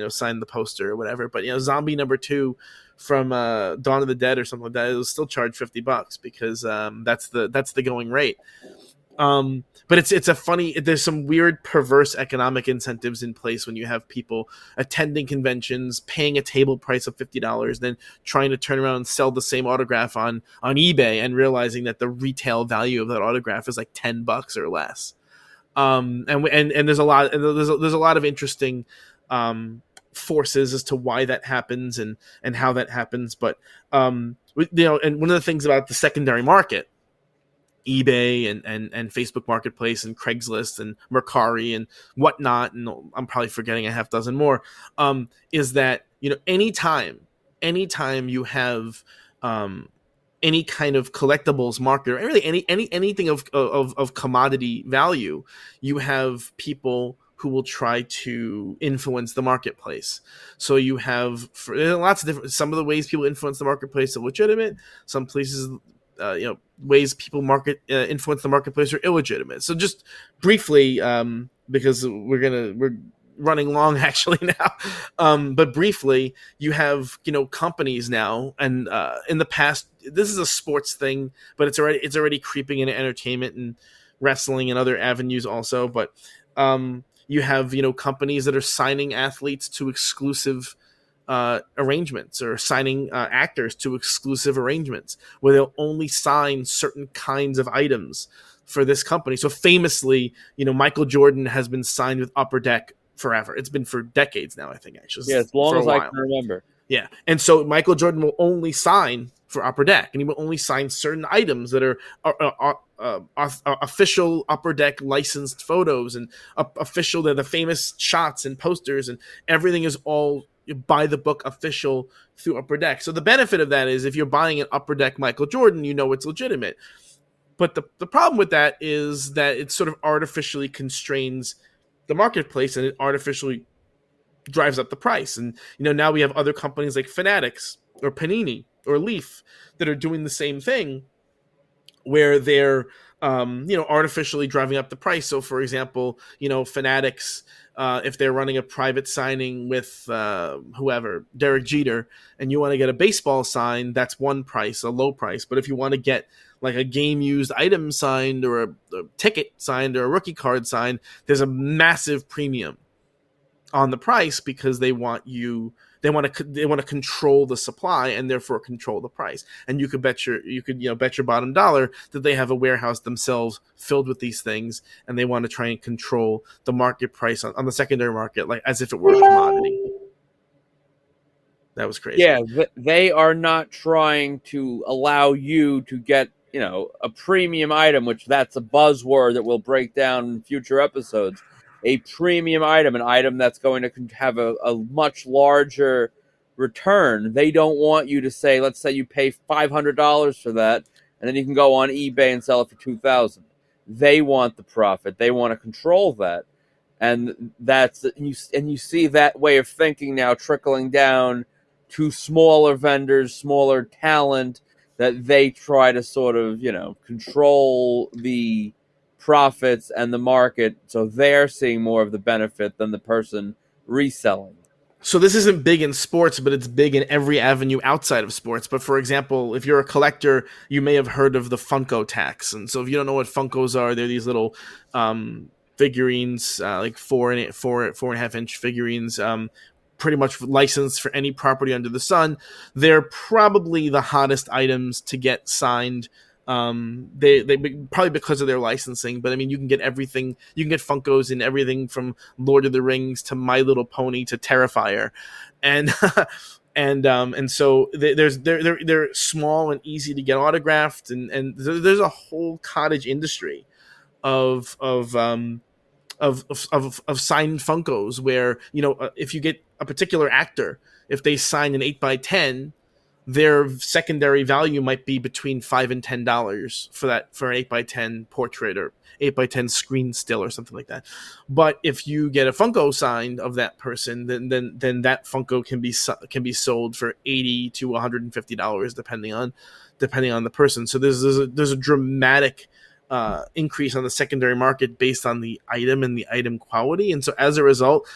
sign the poster or whatever. But Zombie number 2 from Dawn of the Dead or something like that, it was still charged $50 because that's the going rate. But it's a funny, there's some weird perverse economic incentives in place when you have people attending conventions, paying a table price of $50, then trying to turn around and sell the same autograph on eBay and realizing that the retail value of that autograph is like $10 or less. And there's a lot of interesting forces as to why that happens and how that happens. But and one of the things about the secondary market, eBay and Facebook Marketplace and Craigslist and Mercari and whatnot, and I'm probably forgetting a half dozen more, is that anytime you have any kind of collectibles market or really anything of commodity value, you have people who will try to influence the marketplace. So you have lots of different. Some of the ways people influence the marketplace are legitimate. Some places, ways people influence the marketplace are illegitimate. So just briefly, because we're running long actually now, but briefly, you have companies now, and in the past, this is a sports thing, but it's already creeping into entertainment and wrestling and other avenues also. But you have companies that are signing athletes to exclusive arrangements, or signing actors to exclusive arrangements where they'll only sign certain kinds of items for this company. So famously, Michael Jordan has been signed with Upper Deck forever. It's been for decades now, I think, actually. Yeah, as long as I can remember. Yeah. And so Michael Jordan will only sign for Upper Deck, and he will only sign certain items that are official Upper Deck licensed photos and official, they're the famous shots and posters, and everything is all by the book official through Upper Deck. So the benefit of that is if you're buying an Upper Deck Michael Jordan, it's legitimate. But the problem with that is that it sort of artificially constrains the marketplace, and it artificially drives up the price. And now we have other companies like Fanatics or Panini or Leaf that are doing the same thing, where they're artificially driving up the price. So for example, Fanatics, if they're running a private signing with whoever, Derek Jeter, and you want to get a baseball sign, that's one price, a low price. But if you want to get like a game used item signed or a ticket signed or a rookie card signed, there's a massive premium on the price because they want to control the supply and therefore control the price. And you could bet your bottom dollar that they have a warehouse themselves filled with these things, and they want to try and control the market price on the secondary market, like as if it were a commodity. That was crazy. Yeah, they are not trying to allow you to get a premium item, which that's a buzzword that we'll break down in future episodes. A premium item, an item that's going to have a much larger return. They don't want you to say, let's say you pay $500 for that, and then you can go on eBay and sell it for $2,000. They want the profit. They want to control that, and you see that way of thinking now trickling down to smaller vendors, smaller talent, that they try to sort of control the profits and the market, so they're seeing more of the benefit than the person reselling. So this isn't big in sports, but it's big in every avenue outside of sports. But for example, if you're a collector, you may have heard of the Funko tax. And so if you don't know what Funkos are, they're these little figurines, like 4.5 inch figurines, pretty much licensed for any property under the sun. They're probably the hottest items to get signed. They probably because of their licensing, but I mean, you can get everything. You can get Funkos in everything from Lord of the Rings to My Little Pony to Terrifier, and and so they're small and easy to get autographed, and there's a whole cottage industry of signed Funkos where if you get a particular actor, if they sign an 8x10. their secondary value might be between $5 and $10 for an 8x10 portrait or 8x10 screen still or something like that. But if you get a Funko signed of that person, then that Funko can be sold for $80 to $150 depending on the person. So there's a dramatic increase on the secondary market based on the item and the item quality. And so as a result,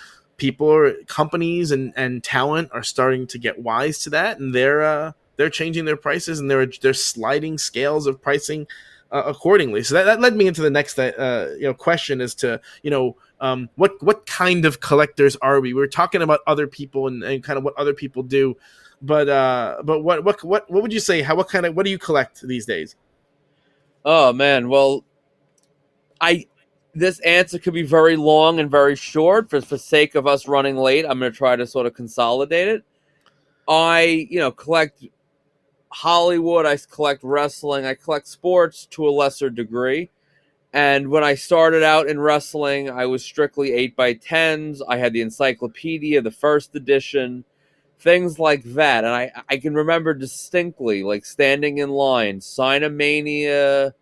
companies and talent are starting to get wise to that, and they're changing their prices, and they're sliding scales of pricing accordingly. So that led me into the next question as to what kind of collectors are we? We're talking about other people and kind of what other people do, but what would you say? What do you collect these days? Oh man, well, I this answer could be very long and very short. For sake of us running late, I'm going to try to sort of consolidate it. I collect Hollywood. I collect wrestling. I collect sports to a lesser degree. And when I started out in wrestling, I was strictly 8x10s. I had the encyclopedia, the first edition, things like that. And I can remember distinctly, like standing in line. Sinomania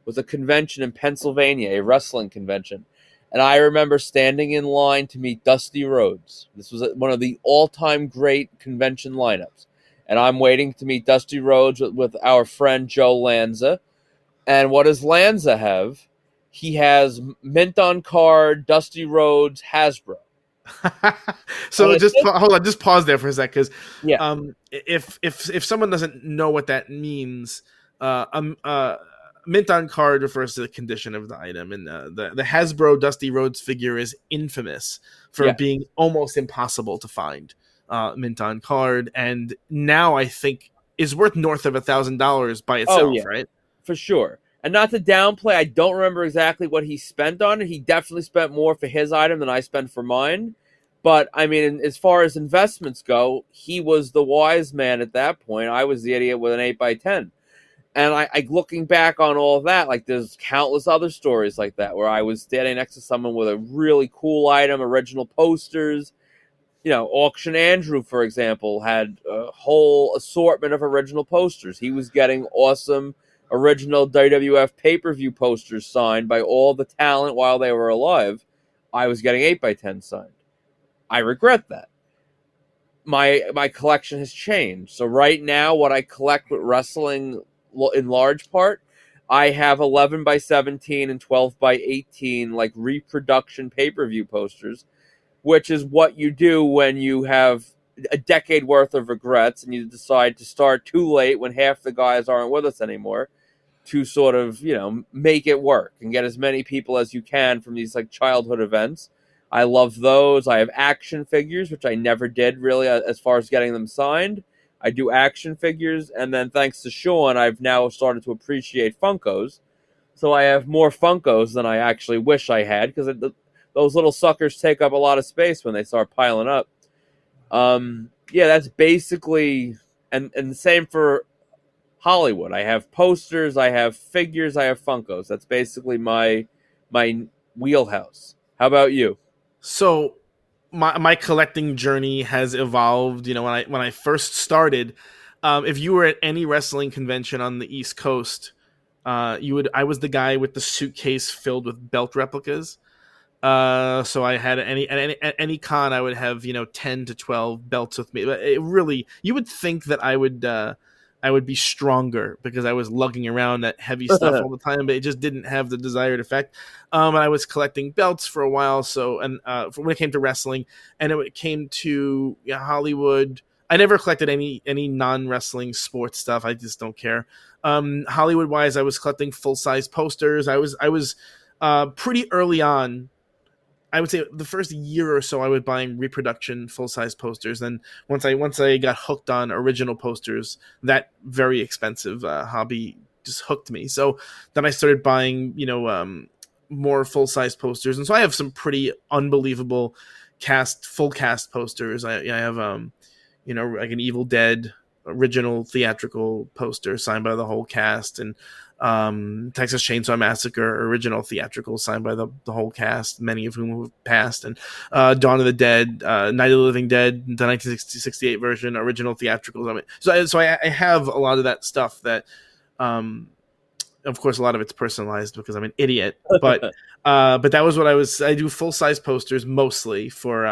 was a convention in Pennsylvania, a wrestling convention. And I remember standing in line to meet Dusty Rhodes. This was one of the all-time great convention lineups. And I'm waiting to meet Dusty Rhodes with our friend Joe Lanza. And what does Lanza have? He has mint on card, Dusty Rhodes, Hasbro. So just hold on, just pause there for a sec, because Yeah, if someone doesn't know what that means, mint on card refers to the condition of the item, and the Hasbro Dusty Rhodes figure is infamous for yeah. being almost impossible to find mint on card, and now I think is worth north of $1,000 by Oh, itself, yeah, right? for sure. And not to downplay, I don't remember exactly what he spent on it. He definitely spent more for his item than I spent for mine. But, I mean, as far as investments go, he was the wise man at that point. I was the idiot with an 8x10. And I looking back on all of that, like there's countless other stories like that where I was standing next to someone with a really cool item, original posters. Auction Andrew, for example, had a whole assortment of original posters. He was getting awesome original WWF pay-per-view posters signed by all the talent while they were alive. I was getting 8x10 signed. I regret that. My collection has changed. So right now, what I collect with wrestling, in large part, I have 11x17 and 12x18 like reproduction pay-per-view posters, which is what you do when you have a decade worth of regrets and you decide to start too late when half the guys aren't with us anymore, to sort of, make it work and get as many people as you can from these like childhood events. I love those. I have action figures, which I never did really as far as getting them signed. I do action figures, and then thanks to Sean, I've now started to appreciate Funkos. So I have more Funkos than I actually wish I had, because those little suckers take up a lot of space when they start piling up. Yeah, that's basically, and the same for Hollywood. I have posters, I have figures, I have Funkos. That's basically my wheelhouse. How about you? So my collecting journey has evolved. When I first started, if you were at any wrestling convention on the East Coast, I was the guy with the suitcase filled with belt replicas. So I had at any con I would have 10 to 12 belts with me. But it really, you would think that I would be stronger because I was lugging around that heavy stuff all the time, but it just didn't have the desired effect. And I was collecting belts for a while. So, and when it came to wrestling, and it came to Hollywood, I never collected any non wrestling sports stuff. I just don't care. Hollywood wise, I was collecting full size posters. I was pretty early on. I would say the first year or so I was buying reproduction full size posters. Then once I got hooked on original posters, that very expensive hobby just hooked me. So then I started buying more full size posters, and so I have some pretty unbelievable full cast posters. I have like an Evil Dead original theatrical poster signed by the whole cast, and Texas Chainsaw Massacre original theatrical signed by the whole cast, many of whom have passed, and Dawn of the Dead, Night of the Living Dead, the 1968 version, original theatricals. I mean, I have a lot of that stuff that, of course, a lot of it's personalized because I'm an idiot, but that was what I do full size posters mostly for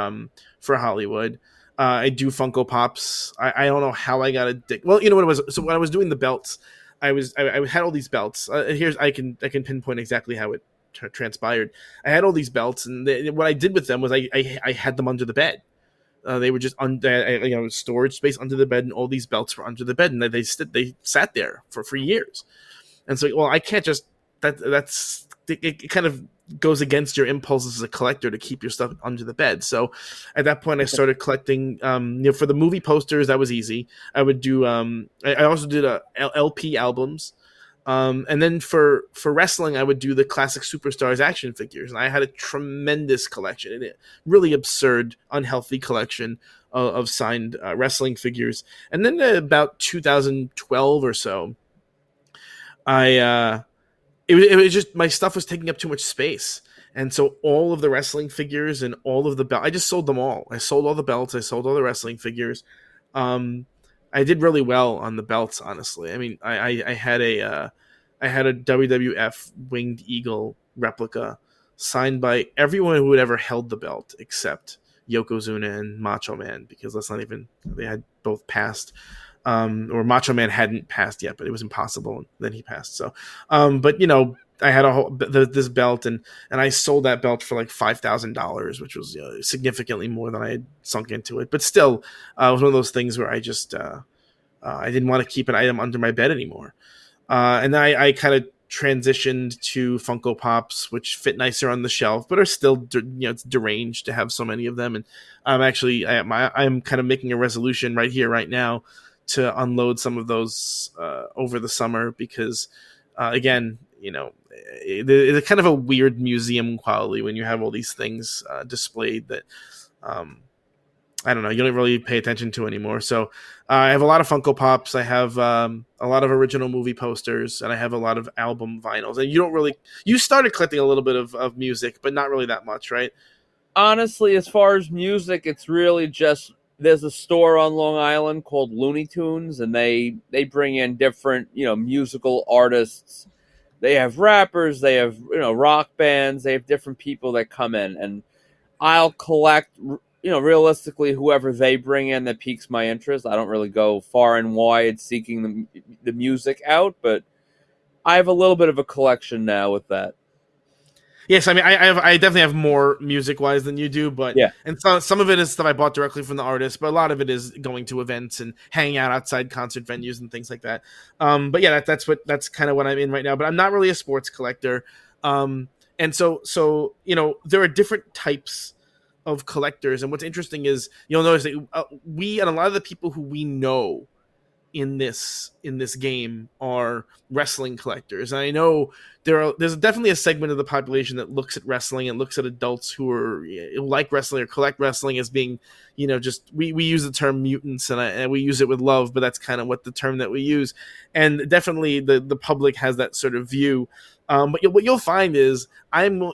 Hollywood. I do Funko Pops. I don't know how I got addicted. Well, you know what it was. So when I was doing the belts, I had all these belts. Here's I can pinpoint exactly how it transpired. I had all these belts, and what I did with them was I had them under the bed. They were just storage space under the bed, and all these belts were under the bed, and they sat there for years. And so, well, I can't just it kind of goes against your impulses as a collector to keep your stuff under the bed. So at that point I started collecting, for the movie posters. That was easy. I would do, I also did LP albums. And then for wrestling, I would do the classic superstars action figures. And I had a tremendous collection, and a really absurd, unhealthy collection of signed wrestling figures. And then about 2012 or so, it was just my stuff was taking up too much space, and so all of the wrestling figures and all of the belts, I just sold them all. I sold all the belts. I sold all the wrestling figures. I did really well on the belts, honestly. I mean, I had a WWF Winged Eagle replica signed by everyone who had ever held the belt except Yokozuna and Macho Man, because they had both passed. Or Macho Man hadn't passed yet, but it was impossible. And then he passed. So, but I had this belt, and I sold that belt for like $5,000, which was significantly more than I had sunk into it. But still, it was one of those things where I just I didn't want to keep an item under my bed anymore. And then I kind of transitioned to Funko Pops, which fit nicer on the shelf, but are still it's deranged to have so many of them. And I'm kind of making a resolution right here, right now, to unload some of those over the summer, because again, it's kind of a weird museum quality when you have all these things displayed that I don't know, you don't really pay attention to anymore. So I have a lot of Funko Pops. I have a lot of original movie posters, and I have a lot of album vinyls. And you started collecting a little bit of music, but not really that much, right? Honestly, as far as music, it's really just, there's a store on Long Island called Looney Tunes, and they bring in different, musical artists. They have rappers, they have, rock bands, they have different people that come in, and I'll collect, realistically, whoever they bring in that piques my interest. I don't really go far and wide seeking the music out, but I have a little bit of a collection now with that. Yes, I mean, I definitely have more music-wise than you do, but Yeah. And some of it is stuff I bought directly from the artist, but a lot of it is going to events and hanging out outside concert venues and things like that. But yeah, that's kind of what I'm in right now. But I'm not really a sports collector, and so there are different types of collectors, and what's interesting is you'll notice that we and a lot of the people who we know in this game are wrestling collectors. And I know there's definitely a segment of the population that looks at wrestling and looks at adults who like wrestling or collect wrestling as being, just we use the term mutants, and we use it with love, but that's kind of what the term that we use. And definitely the public has that sort of view. But what you'll find is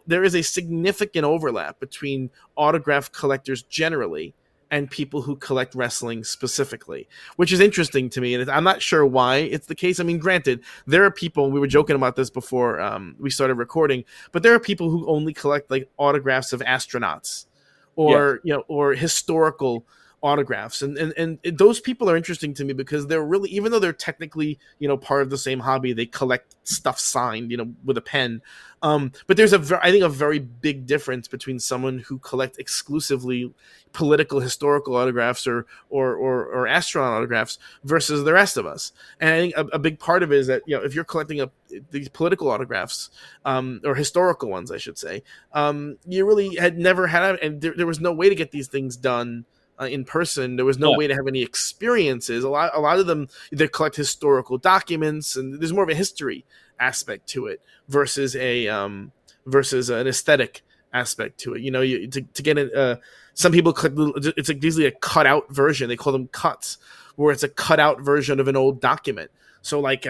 there is a significant overlap between autograph collectors generally and people who collect wrestling specifically, which is interesting to me. And I'm not sure why it's the case. I mean, granted, there are people, we were joking about this before we started recording, but there are people who only collect like autographs of astronauts or, or historical autographs. And those people are interesting to me because they're really, even though they're technically, part of the same hobby, they collect stuff signed, with a pen. But there's I think a very big difference between someone who collects exclusively political historical autographs or astronaut autographs versus the rest of us. And I think a big part of it is that, if you're collecting these political autographs, or historical ones, I should say, you really had never had, and there was no way to get these things done in person. There was no way to have any experiences. A lot of them, they collect historical documents, and there's more of a history aspect to it versus an aesthetic aspect to it. To get it, some people collect, it's usually a cut out version. They call them cuts, where it's a cut out version of an old document. So like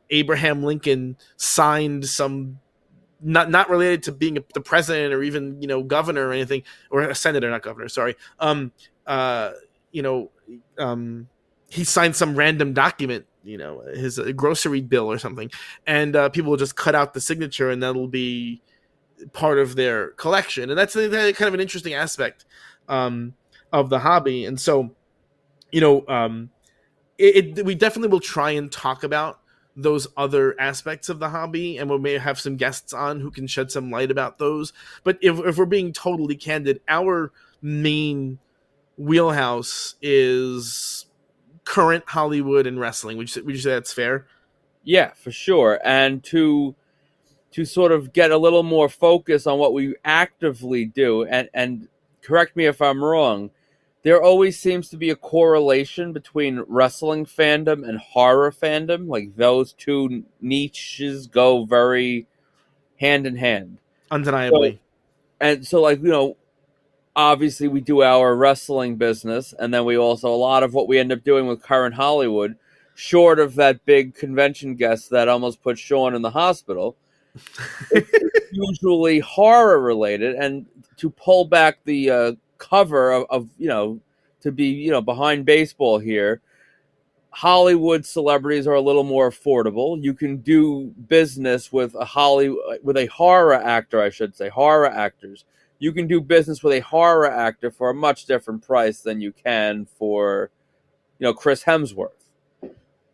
Abraham Lincoln signed some, not related to being the president or even governor or anything, or a senator, not governor, sorry. Uh you know he signed some random document, his grocery bill or something, and people will just cut out the signature, and that'll be part of their collection. And that's kind of an interesting aspect um of the hobby. And so, you know we definitely will try and talk about those other aspects of the hobby, and we may have some guests on who can shed some light about those. But if we're being totally candid, our main wheelhouse is current Hollywood and wrestling. Would you say that's fair? Yeah, for sure. And to sort of get a little more focus on what we actively do, and correct me if I'm wrong, there always seems to be a correlation between wrestling fandom and horror fandom. Like those two niches go very hand in hand. So, Undeniably. and so, like, obviously we do our wrestling business, and then we also, a lot of what we end up doing with current Hollywood, short of that big convention guest that almost put Sean in the hospital, it's usually horror related. And to pull back the cover of to be behind baseball here, Hollywood celebrities are a little more affordable. You can do business with a horror actor, I should say, horror actors. You can do business with a horror actor for a much different price than you can for, Chris Hemsworth.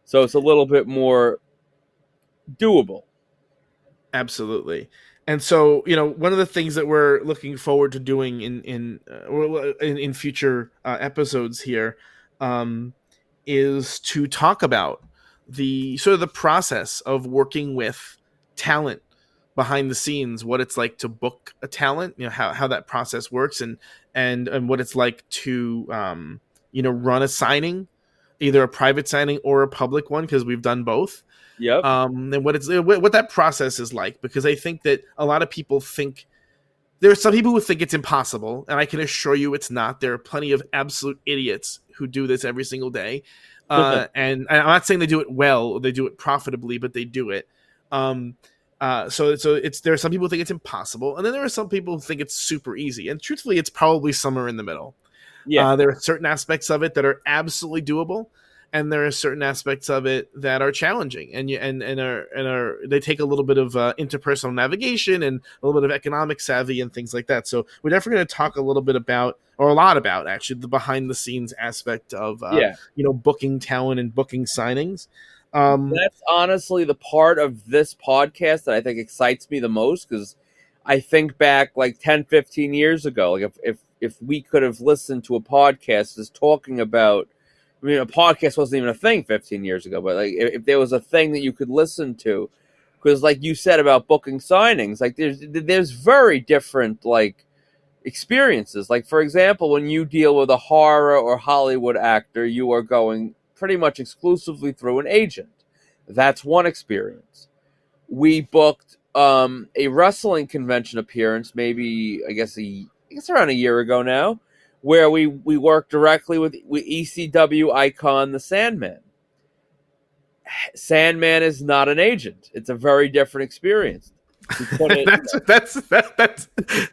So it's a little bit more doable. Absolutely. And so, one of the things that we're looking forward to doing in future episodes here, um, is to talk about the sort of the process of working with talent behind the scenes, what it's like to book a talent, how that process works, and what it's like to run a signing, either a private signing or a public one, because we've done both. Yep. And what that process is like, because I think that a lot of people think, there are some people who think it's impossible, and I can assure you it's not. There are plenty of absolute idiots who do this every single day, and I'm not saying they do it well or they do it profitably, but they do it. So it's, there are some people who think it's impossible, and then there are some people who think it's super easy. And truthfully, it's probably somewhere in the middle. Yeah. There are certain aspects of it that are absolutely doable, and there are certain aspects of it that are challenging, and they take a little bit of interpersonal navigation and a little bit of economic savvy and things like that. So we're definitely going to talk a little bit about, or a lot about, actually, the behind the scenes aspect of booking talent and booking signings. That's honestly the part of this podcast that I think excites me the most, because I think back like 10, 15 years ago, like if we could have listened to a podcast that's talking about, I mean, a podcast wasn't even a thing 15 years ago, but like if there was a thing that you could listen to, because like you said about booking signings, like there's very different like experiences. Like, for example, when you deal with a horror or Hollywood actor, you are going pretty much exclusively through an agent. That's one experience. We booked a wrestling convention appearance, maybe I guess around a year ago now, where we worked directly with ECW icon the Sandman. Sandman is not an agent. It's a very different experience.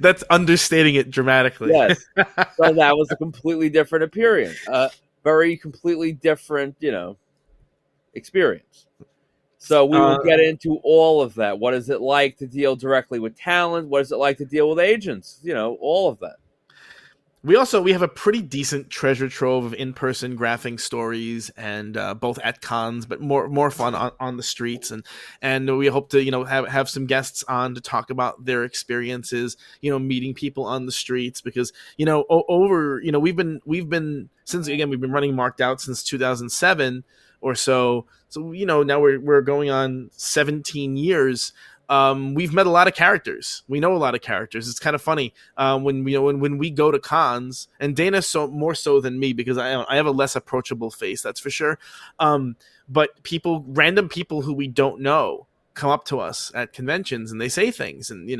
That's understating it dramatically. Yes. So that was a completely different appearance. Very completely different, experience. So we will get into all of that. What is it like to deal directly with talent? What is it like to deal with agents? All of that. We have a pretty decent treasure trove of in-person graphing stories, and both at cons, but more fun on the streets, and we hope to have some guests on to talk about their experiences, meeting people on the streets, because we've been since, again, we've been running Marked Out since 2007 or so now we're going on 17 years. We've met a lot of characters. We know a lot of characters. It's kind of funny when we go to cons, and Dana more so than me, because I have a less approachable face, that's for sure. But random people who we don't know come up to us at conventions and they say things, and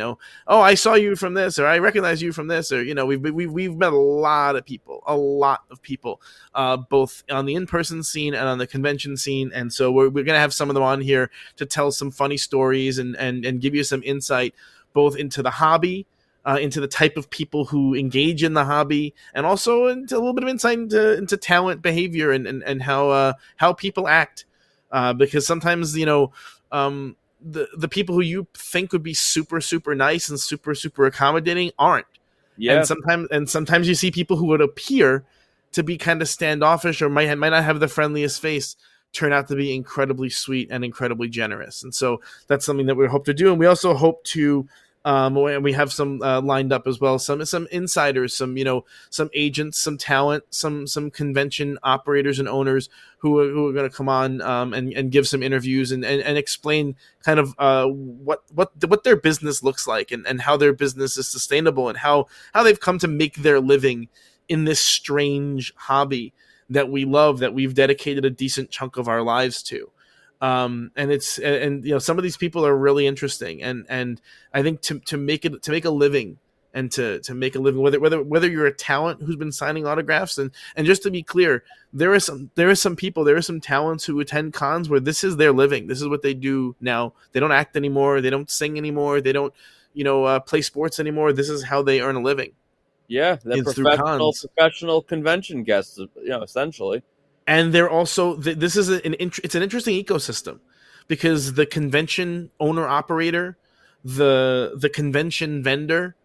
oh, I saw you from this, or I recognize you from this, or we've met a lot of people, both on the in-person scene and on the convention scene. And so we're gonna have some of them on here to tell some funny stories and give you some insight both into the hobby, into the type of people who engage in the hobby, and also into a little bit of insight into talent behavior and how people act, because sometimes the people who you think would be super super nice and super super accommodating aren't. Yeah. And sometimes you see people who would appear to be kind of standoffish or might not have the friendliest face turn out to be incredibly sweet and incredibly generous. And so that's something that we hope to do. And we also hope to, we have some lined up as well, some insiders, some agents, some talent, some convention operators and owners who are going to come on, and give some interviews and explain kind of what their business looks like, and how their business is sustainable, and how they've come to make their living in this strange hobby that we love, that we've dedicated a decent chunk of our lives to. And some of these people are really interesting, and I think to make a living, and to make a living, whether you're a talent who's been signing autographs, and just to be clear, there are some people, there are some talents who attend cons where this is their living, this is what they do now. They don't act anymore, they don't sing anymore, they don't play sports anymore. This is how they earn a living. Yeah, they're It's through cons. professional convention guests, essentially. And they're also this is it's an interesting ecosystem, because the convention owner operator, the convention vendor,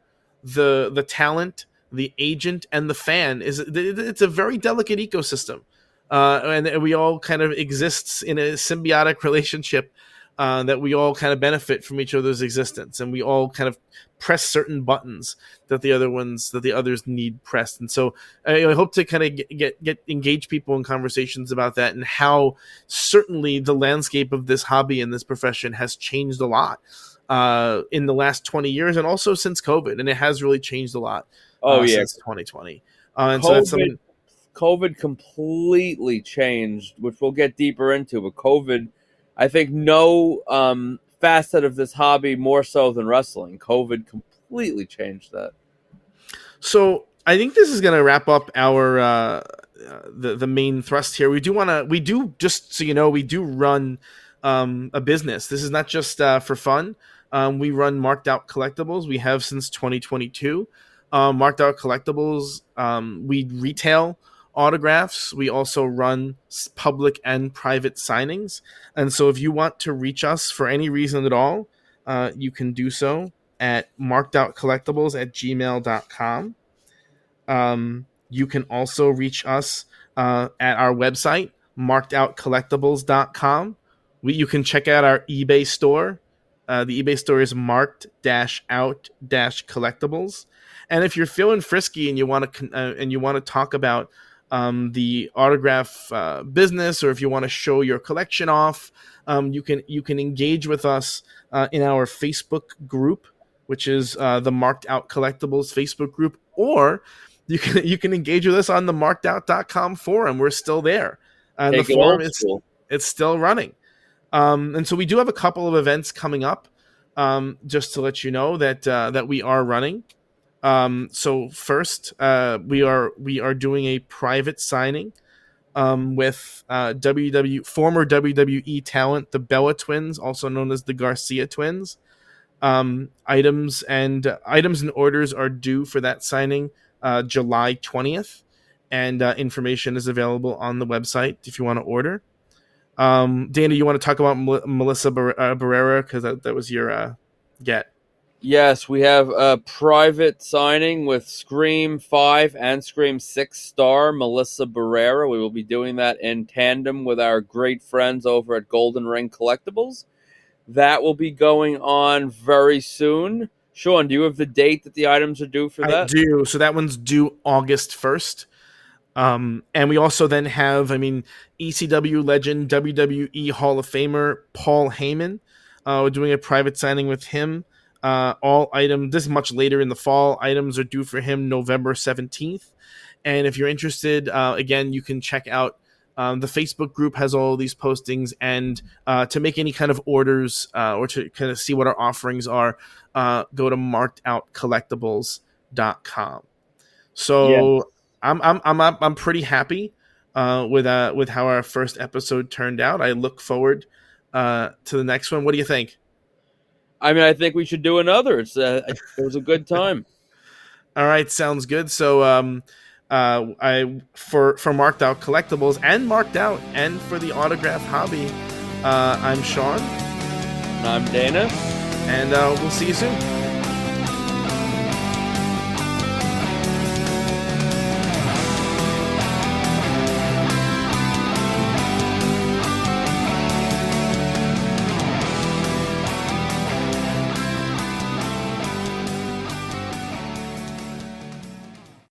the talent, the agent, and the fan it's a very delicate ecosystem, and we all kind of exists in a symbiotic relationship, that we all kind of benefit from each other's existence, and we all kind of press certain buttons that the others need pressed. And so I hope to kind of get engage people in conversations about that, and how certainly the landscape of this hobby and this profession has changed a lot in the last 20 years, and also since COVID, and it has really changed a lot. Oh yeah, since 2020. And so that's something. COVID completely changed, which we'll get deeper into. But COVID, I think no facet of this hobby more so than wrestling. COVID completely changed that. So I think this is going to wrap up our the main thrust here. We do just so you know, we do run a business. This is not just for fun. We run Marked Out Collectibles. We have since 2022. Marked Out Collectibles. We retail autographs. We also run public and private signings. And so if you want to reach us for any reason at all, you can do so at markedoutcollectibles@gmail.com. You can also reach us at our website, markedoutcollectibles.com. You can check out our eBay store. The eBay store is marked-out-collectibles. And if you're feeling frisky and you want to talk about the autograph business, or if you want to show your collection off, you can engage with us in our Facebook group, which is the Marked Out Collectibles Facebook group, or you can engage with us on the markedout.com forum. We're still there, and the forum it's still running. And so we do have a couple of events coming up, just to let you know that we are running. So first, we are doing a private signing with former WWE talent, the Bella Twins, also known as the Garcia Twins. Items and orders are due for that signing July 20th, and information is available on the website if you want to order. Dana, you want to talk about Melissa Barrera, because that was your get? Yes, we have a private signing with Scream 5 and Scream 6 star Melissa Barrera. We will be doing that in tandem with our great friends over at Golden Ring Collectibles. That will be going on very soon. Sean, do you have the date that the items are due for that? I do. So that one's due August 1st. And we also then have, ECW legend, WWE Hall of Famer Paul Heyman. We're doing a private signing with him. All items, this is much later in the fall, items are due for him November 17th. And if you're interested, again, you can check out The Facebook group has all these postings, and to make any kind of orders or to kind of see what our offerings are, go to markedoutcollectibles.com. Yeah. So I'm pretty happy with how our first episode turned out. I look forward to the next one. What do you think? I mean, I think we should do another. It was a good time. All right, sounds good. So I for Marked Out Collectibles and Marked Out and for the autograph hobby, I'm Sean, And I'm Dana. and we'll see you soon.